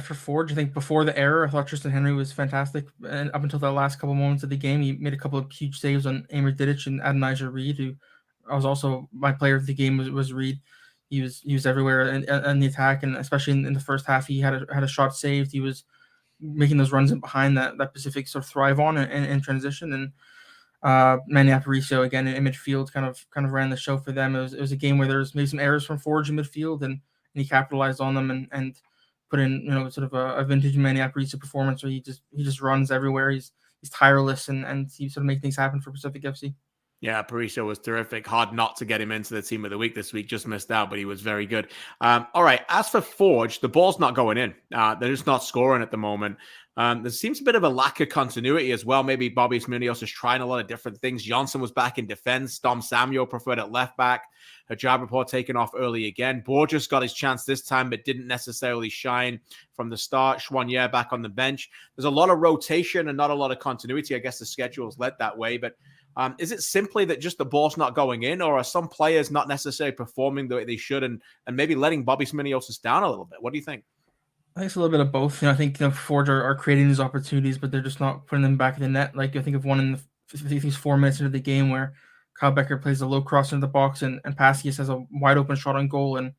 For Forge, I think before the error, I thought Tristan Henry was fantastic. And up until the last couple moments of the game, he made a couple of huge saves on Amor Didic and Adonijah Reed, who was also my player of the game was Reed. He was everywhere in the attack, and especially in the first half, he had a shot saved. He was making those runs in behind that Pacific sort of thrive on in transition. And Manny Aparicio again in midfield kind of ran the show for them. It was a game where there was maybe some errors from Forge in midfield, and he capitalized on them and put in sort of a vintage Manny Aparicio performance where he just runs everywhere. He's tireless and he sort of makes things happen for Pacific FC.
Yeah, Parisio was terrific. Hard not to get him into the team of the week this week. Just missed out, but he was very good. All right. As for Forge, the ball's not going in. They're just not scoring at the moment. There seems a bit of a lack of continuity as well. Maybe Bobby Munoz is trying a lot of different things. Johnson was back in defense. Dom Samuel preferred at left back. Hajab report taken off early again. Borges got his chance this time, but didn't necessarily shine from the start. Chouanier back on the bench. There's a lot of rotation and not a lot of continuity. I guess the schedule's led that way, but is it simply that just the ball's not going in, or are some players not necessarily performing the way they should and maybe letting Bobby Sminiosis down a little bit? What do you think?
I think it's a little bit of both. I think Forge are creating these opportunities, but they're just not putting them back in the net. Like I think of one in the 4 minutes into the game where Kyle Becker plays a low cross into the box and Passius has a wide open shot on goal and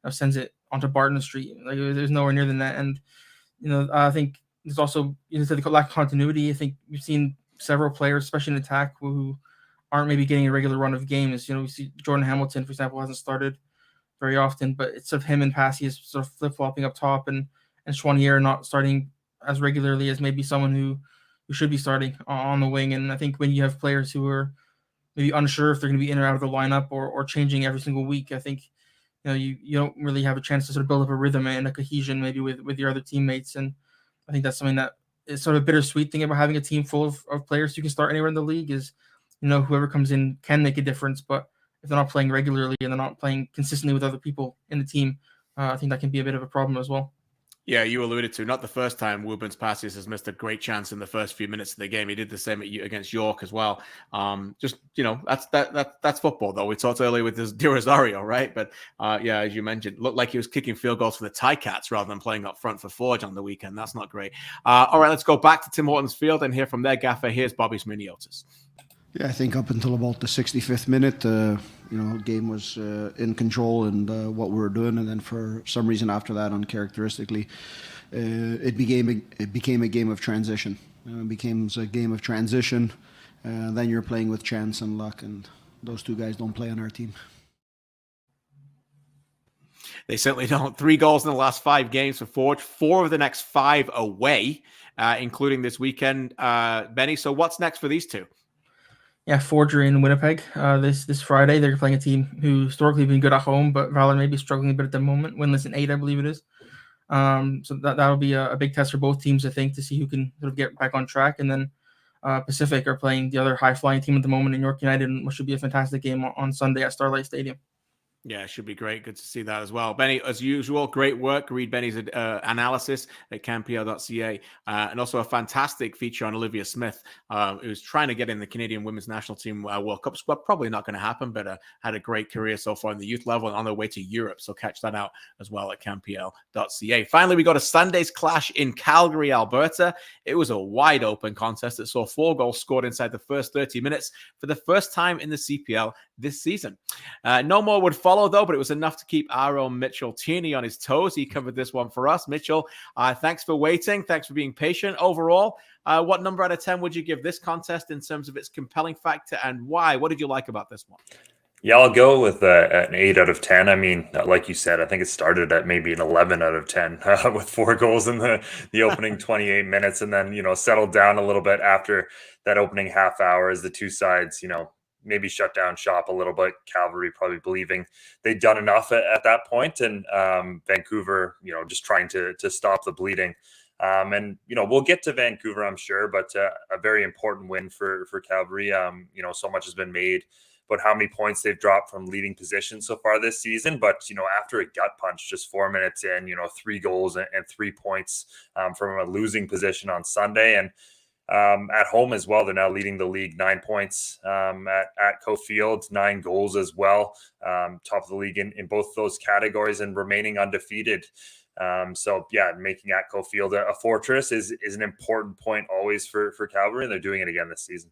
sends it onto Barton Street. Like there's nowhere near the net. And I think there's also the lack of continuity. I think we've seen several players, especially in attack, who aren't maybe getting a regular run of games. We see Jordan Hamilton, for example, hasn't started very often, but it's of him and Passius sort of flip-flopping up top and Chouanier not starting as regularly as maybe someone who should be starting on the wing. And I think when you have players who are maybe unsure if they're going to be in or out of the lineup or changing every single week, I think you don't really have a chance to sort of build up a rhythm and a cohesion maybe with your other teammates. And I think that's something that is sort of a bittersweet thing about having a team full of players who can start anywhere in the league is, whoever comes in can make a difference. But if they're not playing regularly and they're not playing consistently with other people in the team, I think that can be a bit of a problem as well.
Yeah, you alluded to, not the first time Woburns Passius has missed a great chance in the first few minutes of the game. He did the same against York as well. That's football, though. We talked earlier with Di Rosario, right? But yeah, as you mentioned, looked like he was kicking field goals for the Ticats rather than playing up front for Forge on the weekend. That's not great. All right, let's go back to Tim Hortons Field and hear from their gaffer. Here's Bobby Sminiotis.
Yeah, I think up until about the 65th minute, game was in control and what we were doing, and then for some reason after that, uncharacteristically, it became a game of transition. It became a game of transition. Then you're playing with chance and luck, and those two guys don't play on our team.
They certainly don't. 3 goals in the last 5 games for Forge, 4 of the next 5 away, including this weekend. Benny, so what's next for these two?
Yeah, Forge are in Winnipeg this Friday. They're playing a team who historically been good at home, but Valor may be struggling a bit at the moment. Winless in 8, I believe it is. So that'll be a big test for both teams, I think, to see who can sort of get back on track. And then Pacific are playing the other high-flying team at the moment in York United, which should be a fantastic game on Sunday at Starlight Stadium.
Yeah, it should be great. Good to see that as well. Benny, as usual, great work. Read Benny's analysis at campl.ca and also a fantastic feature on Olivia Smith, who's trying to get in the Canadian Women's National Team World Cup squad. Probably not going to happen, but had a great career so far in the youth level and on their way to Europe. So catch that out as well at campl.ca. Finally, we got a Sunday's clash in Calgary, Alberta. It was a wide open contest that saw 4 goals scored inside the first 30 minutes for the first time in the CPL this season. No more would follow, though, but it was enough to keep our own Mitchell Tierney on his toes. He covered this one for us. Mitchell, thanks for waiting. Thanks for being patient. Overall, what number out of 10 would you give this contest in terms of its compelling factor, and why? What did you like about this one?
Yeah, I'll go with an 8 out of 10. I mean, like you said, I think it started at maybe an 11 out of 10 with 4 goals in the opening 28 minutes, and then, settled down a little bit after that opening half hour as the two sides, maybe shut down shop a little bit. Cavalry probably believing they'd done enough at that point, and Vancouver, just trying to stop the bleeding. And we'll get to Vancouver, I'm sure, but a very important win for Cavalry. So much has been made about how many points they've dropped from leading positions so far this season. But after a gut punch, just 4 minutes in, 3 goals and 3 points from a losing position on Sunday, and at home as well, they're now leading the league 9 points at Cofield, 9 goals as well, top of the league in both those categories and remaining undefeated. So yeah, making at Cofield a fortress is an important point always for Cavalry, and they're doing it again this season.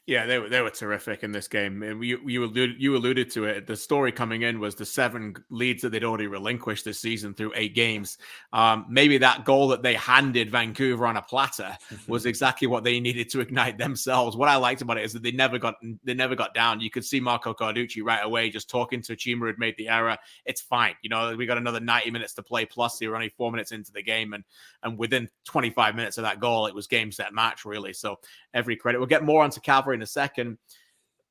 Yeah, they were terrific in this game. And you alluded to it. The story coming in was the 7 leads that they'd already relinquished this season through 8 games. Maybe that goal that they handed Vancouver on a platter was exactly what they needed to ignite themselves. What I liked about it is that they never got down. You could see Marco Carducci right away just talking to Chima, who had made the error. It's fine. We got another 90 minutes to play, plus they were only 4 minutes into the game. And within 25 minutes of that goal, it was game, set, match, really. So every credit. We'll get more onto Cavalry in a second.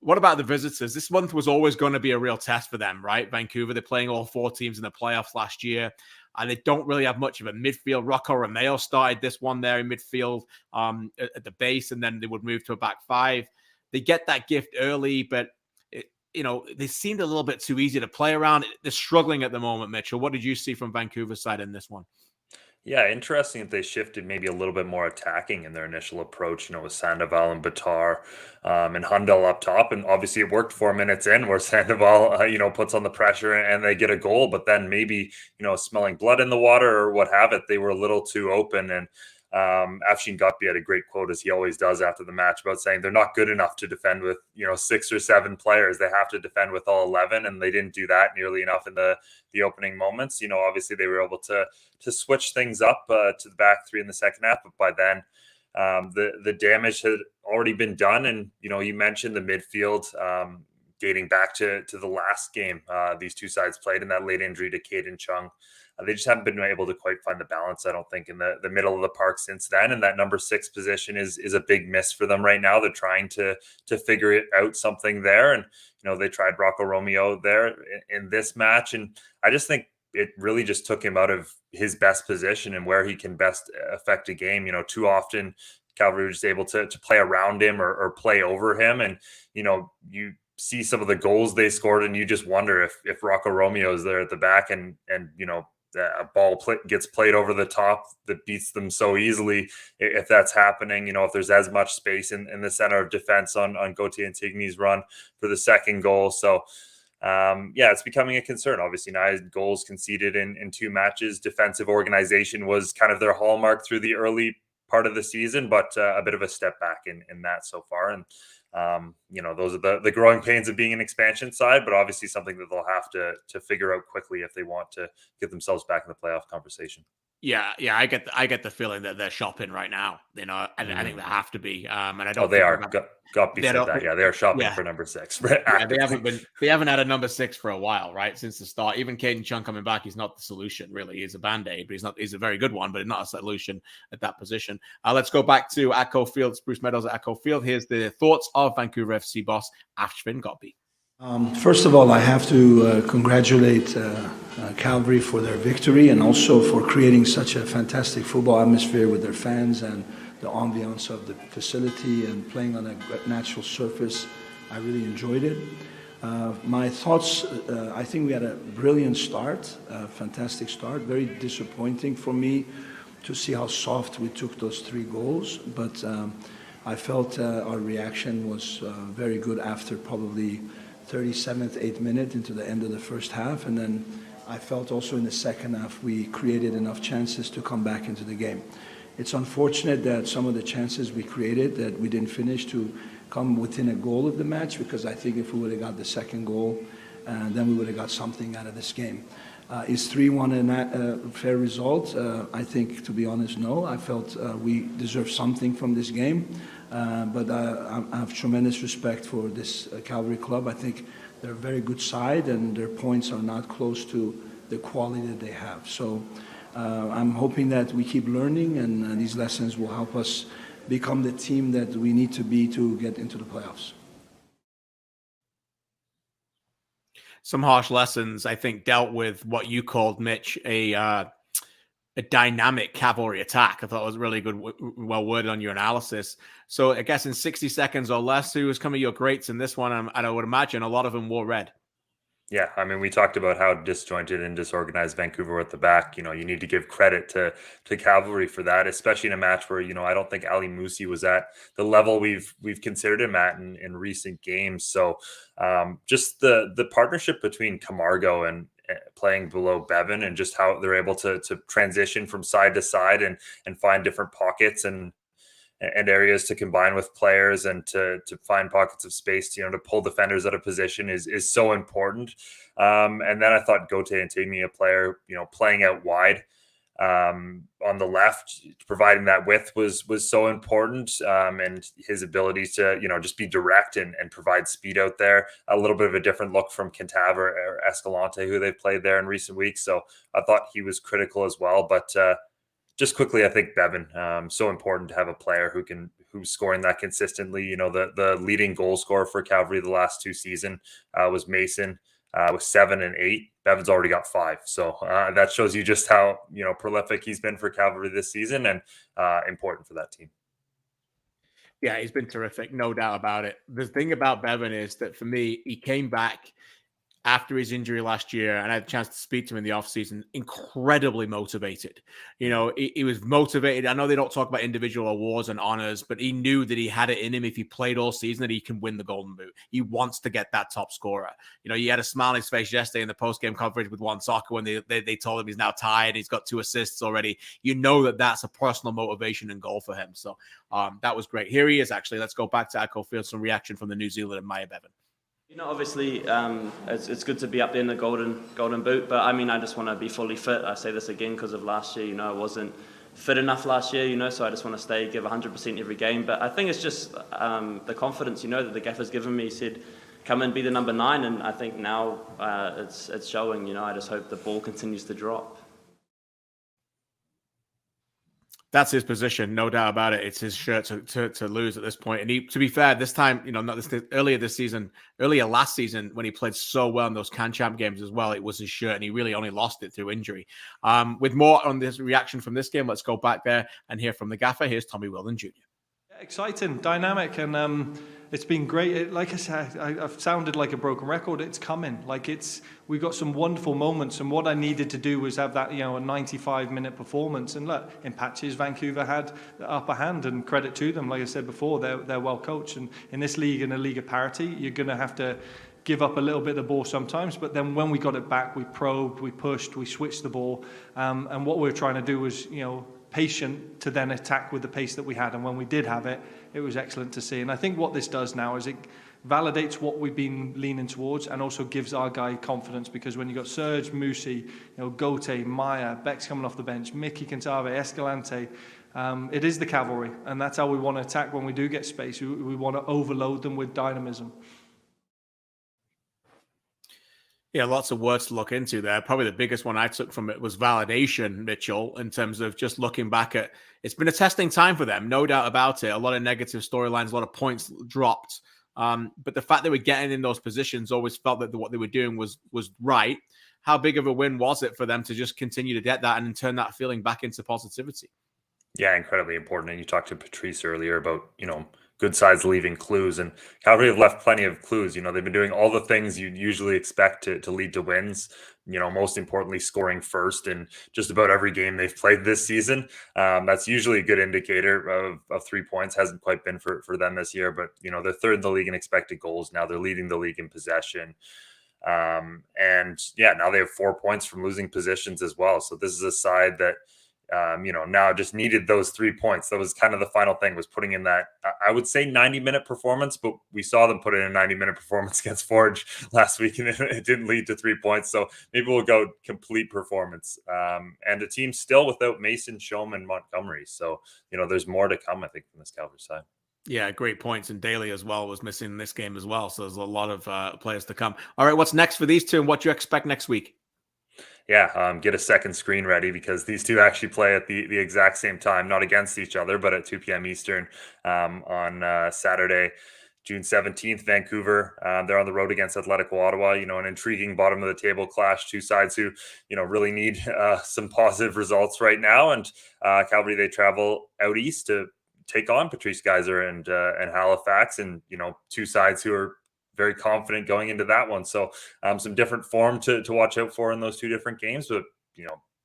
What about the visitors? This month was always going to be a real test for them, right? Vancouver, they're playing all 4 teams in the playoffs last year, and they don't really have much of a midfield. Rocco Romeo started this one there in midfield at the base, and then they would move to a back 5. They get that gift early, but they seemed a little bit too easy to play around. They're struggling at the moment, Mitchell. What did you see from Vancouver's side in this one?
Yeah, interesting if they shifted maybe a little bit more attacking in their initial approach, with Sandoval and Batar and Hundal up top. And obviously it worked 4 minutes in where Sandoval, puts on the pressure and they get a goal. But then maybe, smelling blood in the water or what have it, they were a little too open. And Afshin Gutby had a great quote, as he always does after the match, about saying they're not good enough to defend with 6 or 7 players. They have to defend with all 11, and they didn't do that nearly enough in the opening moments. Obviously they were able to switch things up to the back 3 in the second half, but by then the damage had already been done. And you mentioned the midfield dating back to the last game these two sides played, in that late injury to Caden Chung. They just haven't been able to quite find the balance, I don't think, in the middle of the park since then. And that number 6 position is a big miss for them right now. They're trying to figure it out something there. And, they tried Rocco Romeo there in this match. And I just think it really just took him out of his best position and where he can best affect a game. Too often Calgary was just able to play around him or play over him. And, you see some of the goals they scored and you just wonder if Rocco Romeo is there at the back and a ball gets played over the top that beats them so easily. If that's happening, if there's as much space in the center of defense on Gauthier Antigny's run for the second goal. So, it's becoming a concern. Obviously, 9 goals conceded in 2 matches. Defensive organization was kind of their hallmark through the early part of the season, but a bit of a step back in that so far. And those are the growing pains of being an expansion side, but obviously something that they'll have to figure out quickly if they want to get themselves back in the playoff conversation.
Yeah, I get the feeling that they're shopping right now. And I think they have to be. And I don't.
They are. Guppy said that. Yeah, they are shopping for number 6.
Yeah, they haven't had a number 6 for a while, right? Since the start. Even Caden Chung coming back, he's not the solution, really. He's a band-aid, but he's a very good one, but not a solution at that position. Let's go back to Atco Field. It's Bruce Meadows at Atco Field. Here's the thoughts of Vancouver FC boss Ashvin Gutby.
First of all, I have to congratulate Calgary for their victory and also for creating such a fantastic football atmosphere with their fans and the ambiance of the facility and playing on a natural surface. I really enjoyed it. My thoughts, I think we had a brilliant start, a fantastic start. Very disappointing for me to see how soft we took those 3 goals, but I felt our reaction was very good after probably 37th, 8th minute into the end of the first half. And then I felt also in the second half we created enough chances to come back into the game. It's unfortunate that some of the chances we created that we didn't finish to come within a goal of the match, because I think if we would have got the second goal, then we would have got something out of this game. Is 3-1 a fair result? I think, to be honest, no. I felt we deserve something from this game. But I have tremendous respect for this Calgary club. I think they're a very good side and their points are not close to the quality that they have. So I'm hoping that we keep learning and these lessons will help us become the team that we need to be to get into the playoffs.
Some harsh lessons, I think, dealt with what you called, Mitch, a dynamic cavalry attack. I thought it was really good, well worded on your analysis. So I guess in 60 seconds or less, who was some of your greats in this one? And I would imagine a lot of them wore red.
Yeah, I mean, we talked about how disjointed and disorganized Vancouver were at the back. You need to give credit to Cavalry for that, especially in a match where, I don't think Ali Musi was at the level we've considered him at in recent games. So just the partnership between Camargo and playing below Bevan and just how they're able to transition from side to side and find different pockets and areas to combine with players and to find pockets of space to pull defenders out of position is so important. And then I thought Gauthier Antigny, a player, playing out wide on the left, providing that width was so important. And his ability to, just be direct and provide speed out there, a little bit of a different look from Cantave or Escalante, who they've played there in recent weeks. So I thought he was critical as well. But just quickly, I think Bevan, so important to have a player who's scoring that consistently. The leading goal scorer for Calgary the last 2 seasons was Mason with 7 and 8. Bevan's already got 5, so that shows you just how prolific he's been for Calgary this season and important for that team.
Yeah, he's been terrific, no doubt about it. The thing about Bevan is that for me, he came back after his injury last year, and I had a chance to speak to him in the offseason, incredibly motivated. He was motivated. I know they don't talk about individual awards and honors, but he knew that he had it in him if he played all season that he can win the Golden Boot. He wants to get that top scorer. He had a smile on his face yesterday in the post-game coverage with One Soccer when they told him he's now tied. He's got 2 assists already. That's a personal motivation and goal for him. So that was great. Here he is, actually. Let's go back to Echo Field, some reaction from the New Zealand and Maya Bevan.
Obviously, it's good to be up there in the golden boot, but I just want to be fully fit. I say this again because of last year. I wasn't fit enough last year, so I just want to give 100% every game. But I think it's just the confidence, that the gaffer's given me. He said, come and be the number 9, and I think now it's showing. I just hope the ball continues to drop.
That's his position, no doubt about it. It's his shirt to lose at this point. And to be fair, this time, earlier last season, when he played so well in those CanChamp games as well, it was his shirt, and he really only lost it through injury. With more on this reaction from this game, let's go back there and hear from the gaffer. Here's Tommy Whelan Jr.
Exciting, dynamic, and it's been great. Like I said, I've sounded like a broken record. It's coming. We've got some wonderful moments, and what I needed to do was have that, a 95-minute performance. And look, in patches, Vancouver had the upper hand, and credit to them. Like I said before, they're well coached, and in this league, in a league of parity, you're going to have to give up a little bit of the ball sometimes, but then when we got it back, we probed, we pushed, we switched the ball, and what we were trying to do was, patient to then attack with the pace that we had. And when we did have it, it was excellent to see. And I think what this does now is it validates what we've been leaning towards and also gives our guy confidence, because when you've got Serge, Musi, Gote, Maya, Beck's coming off the bench, Mickey Cantave, Escalante, it is the cavalry. And that's how we want to attack when we do get space. We want to overload them with dynamism.
Yeah, lots of words to look into there. Probably the biggest one I took from it was validation, Mitchell, in terms of just looking back at, it's been a testing time for them, no doubt about it. A lot of negative storylines, a lot of points dropped. But the fact that we're getting in those positions, always felt that what they were doing was right. How big of a win was it for them to just continue to get that and turn that feeling back into positivity?
Yeah, incredibly important. And you talked to Patrice earlier about, good sides leaving clues, and Calgary have left plenty of clues. They've been doing all the things you'd usually expect to lead to wins. Most importantly, scoring first in just about every game they've played this season. That's usually a good indicator of 3 points. Hasn't quite been for them this year, but they're third in the league in expected goals. Now they're leading the league in possession. And yeah, now they have 4 points from losing positions as well. So this is a side that now just needed those 3 points. That was kind of the final thing, was putting in that, I would say 90-minute performance, but we saw them put in a 90-minute performance against Forge last week, and it didn't lead to 3 points. So maybe we'll go complete performance. And a team still without Mason, Shome, and Montgomery. So, there's more to come, I think, from this Calgary side.
Yeah, great points. And Daly as well was missing in this game as well. So there's a lot of players to come. All right, what's next for these two, and what do you expect next week?
Yeah, get a second screen ready, because these two actually play at the exact same time, not against each other, but at 2 p.m. Eastern on Saturday, June 17th, Vancouver. They're on the road against Atletico Ottawa, an intriguing bottom of the table clash, two sides who, really need some positive results right now. And Calgary, they travel out east to take on Patrice Geyser and Halifax, and, two sides who are very confident going into that one. So some different form to watch out for in those two different games, but,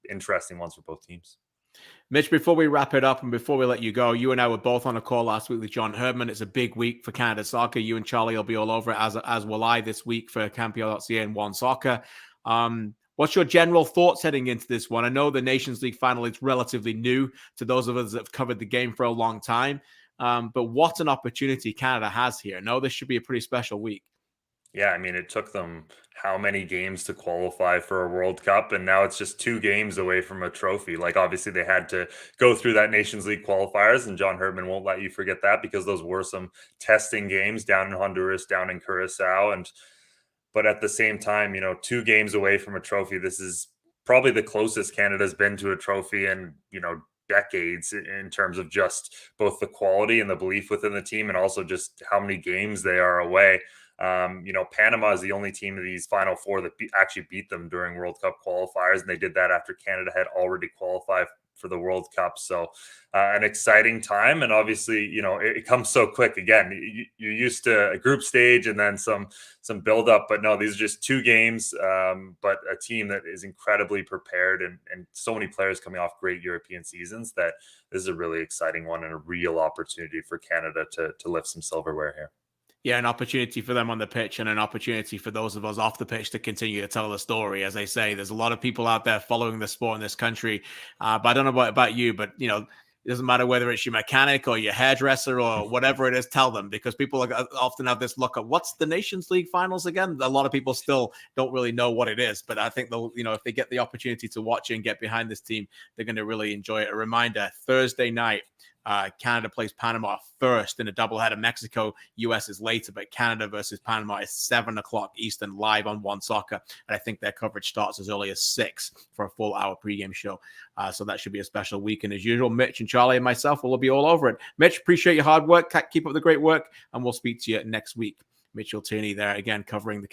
interesting ones for both teams.
Mitch, before we wrap it up and before we let you go, you and I were both on a call last week with John Herdman. It's a big week for Canada Soccer. You and Charlie will be all over it, as will I this week for Campio.ca and One Soccer. What's your general thoughts heading into this one? I know the Nations League final is relatively new to those of us that have covered the game for a long time. But what an opportunity Canada has here. No, this should be a pretty special week.
Yeah, it took them how many games to qualify for a World Cup, and now it's just 2 games away from a trophy. Obviously, they had to go through that Nations League qualifiers, and John Herdman won't let you forget that, because those were some testing games down in Honduras, down in Curacao. But at the same time, 2 games away from a trophy. This is probably the closest Canada's been to a trophy in, decades in terms of just both the quality and the belief within the team, and also just how many games they are away. Panama is the only team of these Final Four that actually beat them during World Cup qualifiers, and they did that after Canada had already qualified for the World Cup. So an exciting time, and obviously, it comes so quick. Again, you're used to a group stage and then some build up, but no, these are just 2 games, but a team that is incredibly prepared, and so many players coming off great European seasons, that this is a really exciting one and a real opportunity for Canada to lift some silverware here.
Yeah, an opportunity for them on the pitch and an opportunity for those of us off the pitch to continue to tell the story. As I say, there's a lot of people out there following the sport in this country. But I don't know about you, but, it doesn't matter whether it's your mechanic or your hairdresser or whatever it is, tell them, because people often have this look at what's the Nations League finals again? A lot of people still don't really know what it is, but I think they'll, if they get the opportunity to watch it and get behind this team, they're going to really enjoy it. A reminder, Thursday night, Canada plays Panama first in a doubleheader. Mexico, US is later, but Canada versus Panama is 7:00 Eastern live on One Soccer. And I think their coverage starts as early as 6 for a full hour pregame show. So that should be a special weekend as usual. Mitch and Charlie and myself will be all over it. Mitch, appreciate your hard work. Keep up the great work, and we'll speak to you next week. Mitchell Tierney there again covering the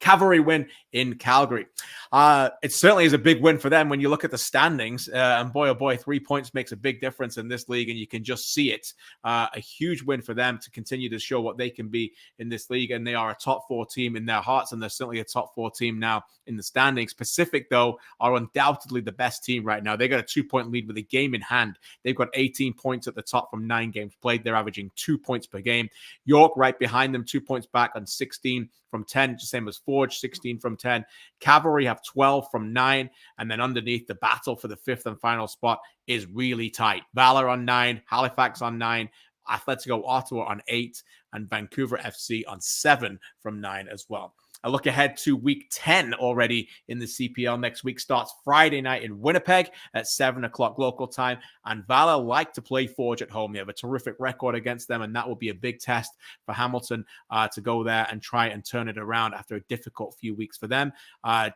Cavalry win in Calgary. It certainly is a big win for them when you look at the standings. And boy, oh boy, 3 points makes a big difference in this league, and you can just see it. A huge win for them to continue to show what they can be in this league. And they are a top 4 team in their hearts, and they're certainly a top 4 team now in the standings. Pacific, though, are undoubtedly the best team right now. They got a 2-point lead with a game in hand. They've got 18 points at the top from 9 games played. They're averaging 2 points per game. York right behind them, 2 points back on 16 from 10, just same as Forge, 16 from 10. Cavalry have 12 from 9, and then underneath, the battle for the 5th and final spot is really tight. Valor on 9, Halifax on 9, Atletico Ottawa on 8, and Vancouver FC on 7 from 9 as well. I look ahead to week 10 already in the CPL. Next week starts Friday night in Winnipeg at 7:00 local time. And Valor like to play Forge at home. They have a terrific record against them, and that will be a big test for Hamilton to go there and try and turn it around after a difficult few weeks for them.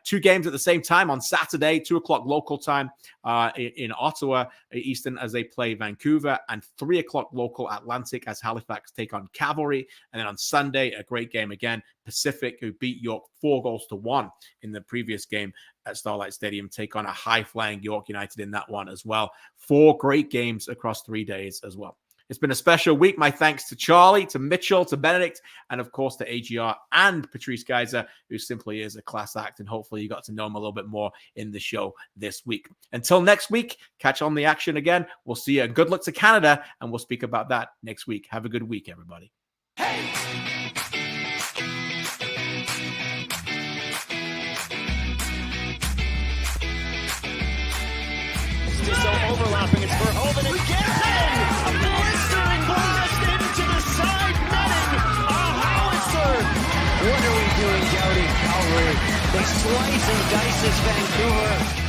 2 games at the same time on Saturday, 2:00 local time in Ottawa Eastern as they play Vancouver, and 3:00 local Atlantic as Halifax take on Cavalry. And then on Sunday, a great game again, Pacific, who beat York 4-1 in the previous game at Starlight Stadium, take on a high-flying York United in that one as well. 4 great games across 3 days as well. It's been a special week. My thanks to Charlie, to Mitchell, to Benedict, and of course to AGR and Patrice Geiser, who simply is a class act. And hopefully you got to know him a little bit more in the show this week. Until next week, catch on the action again. We'll see you. Good luck to Canada, and we'll speak about that next week. Have a good week, everybody.
Overlapping, it's Verhoeven again! A blistering blast into the side netting! A howitzer! What are we doing, Gowdy? Calvary. They slice and dices Vancouver.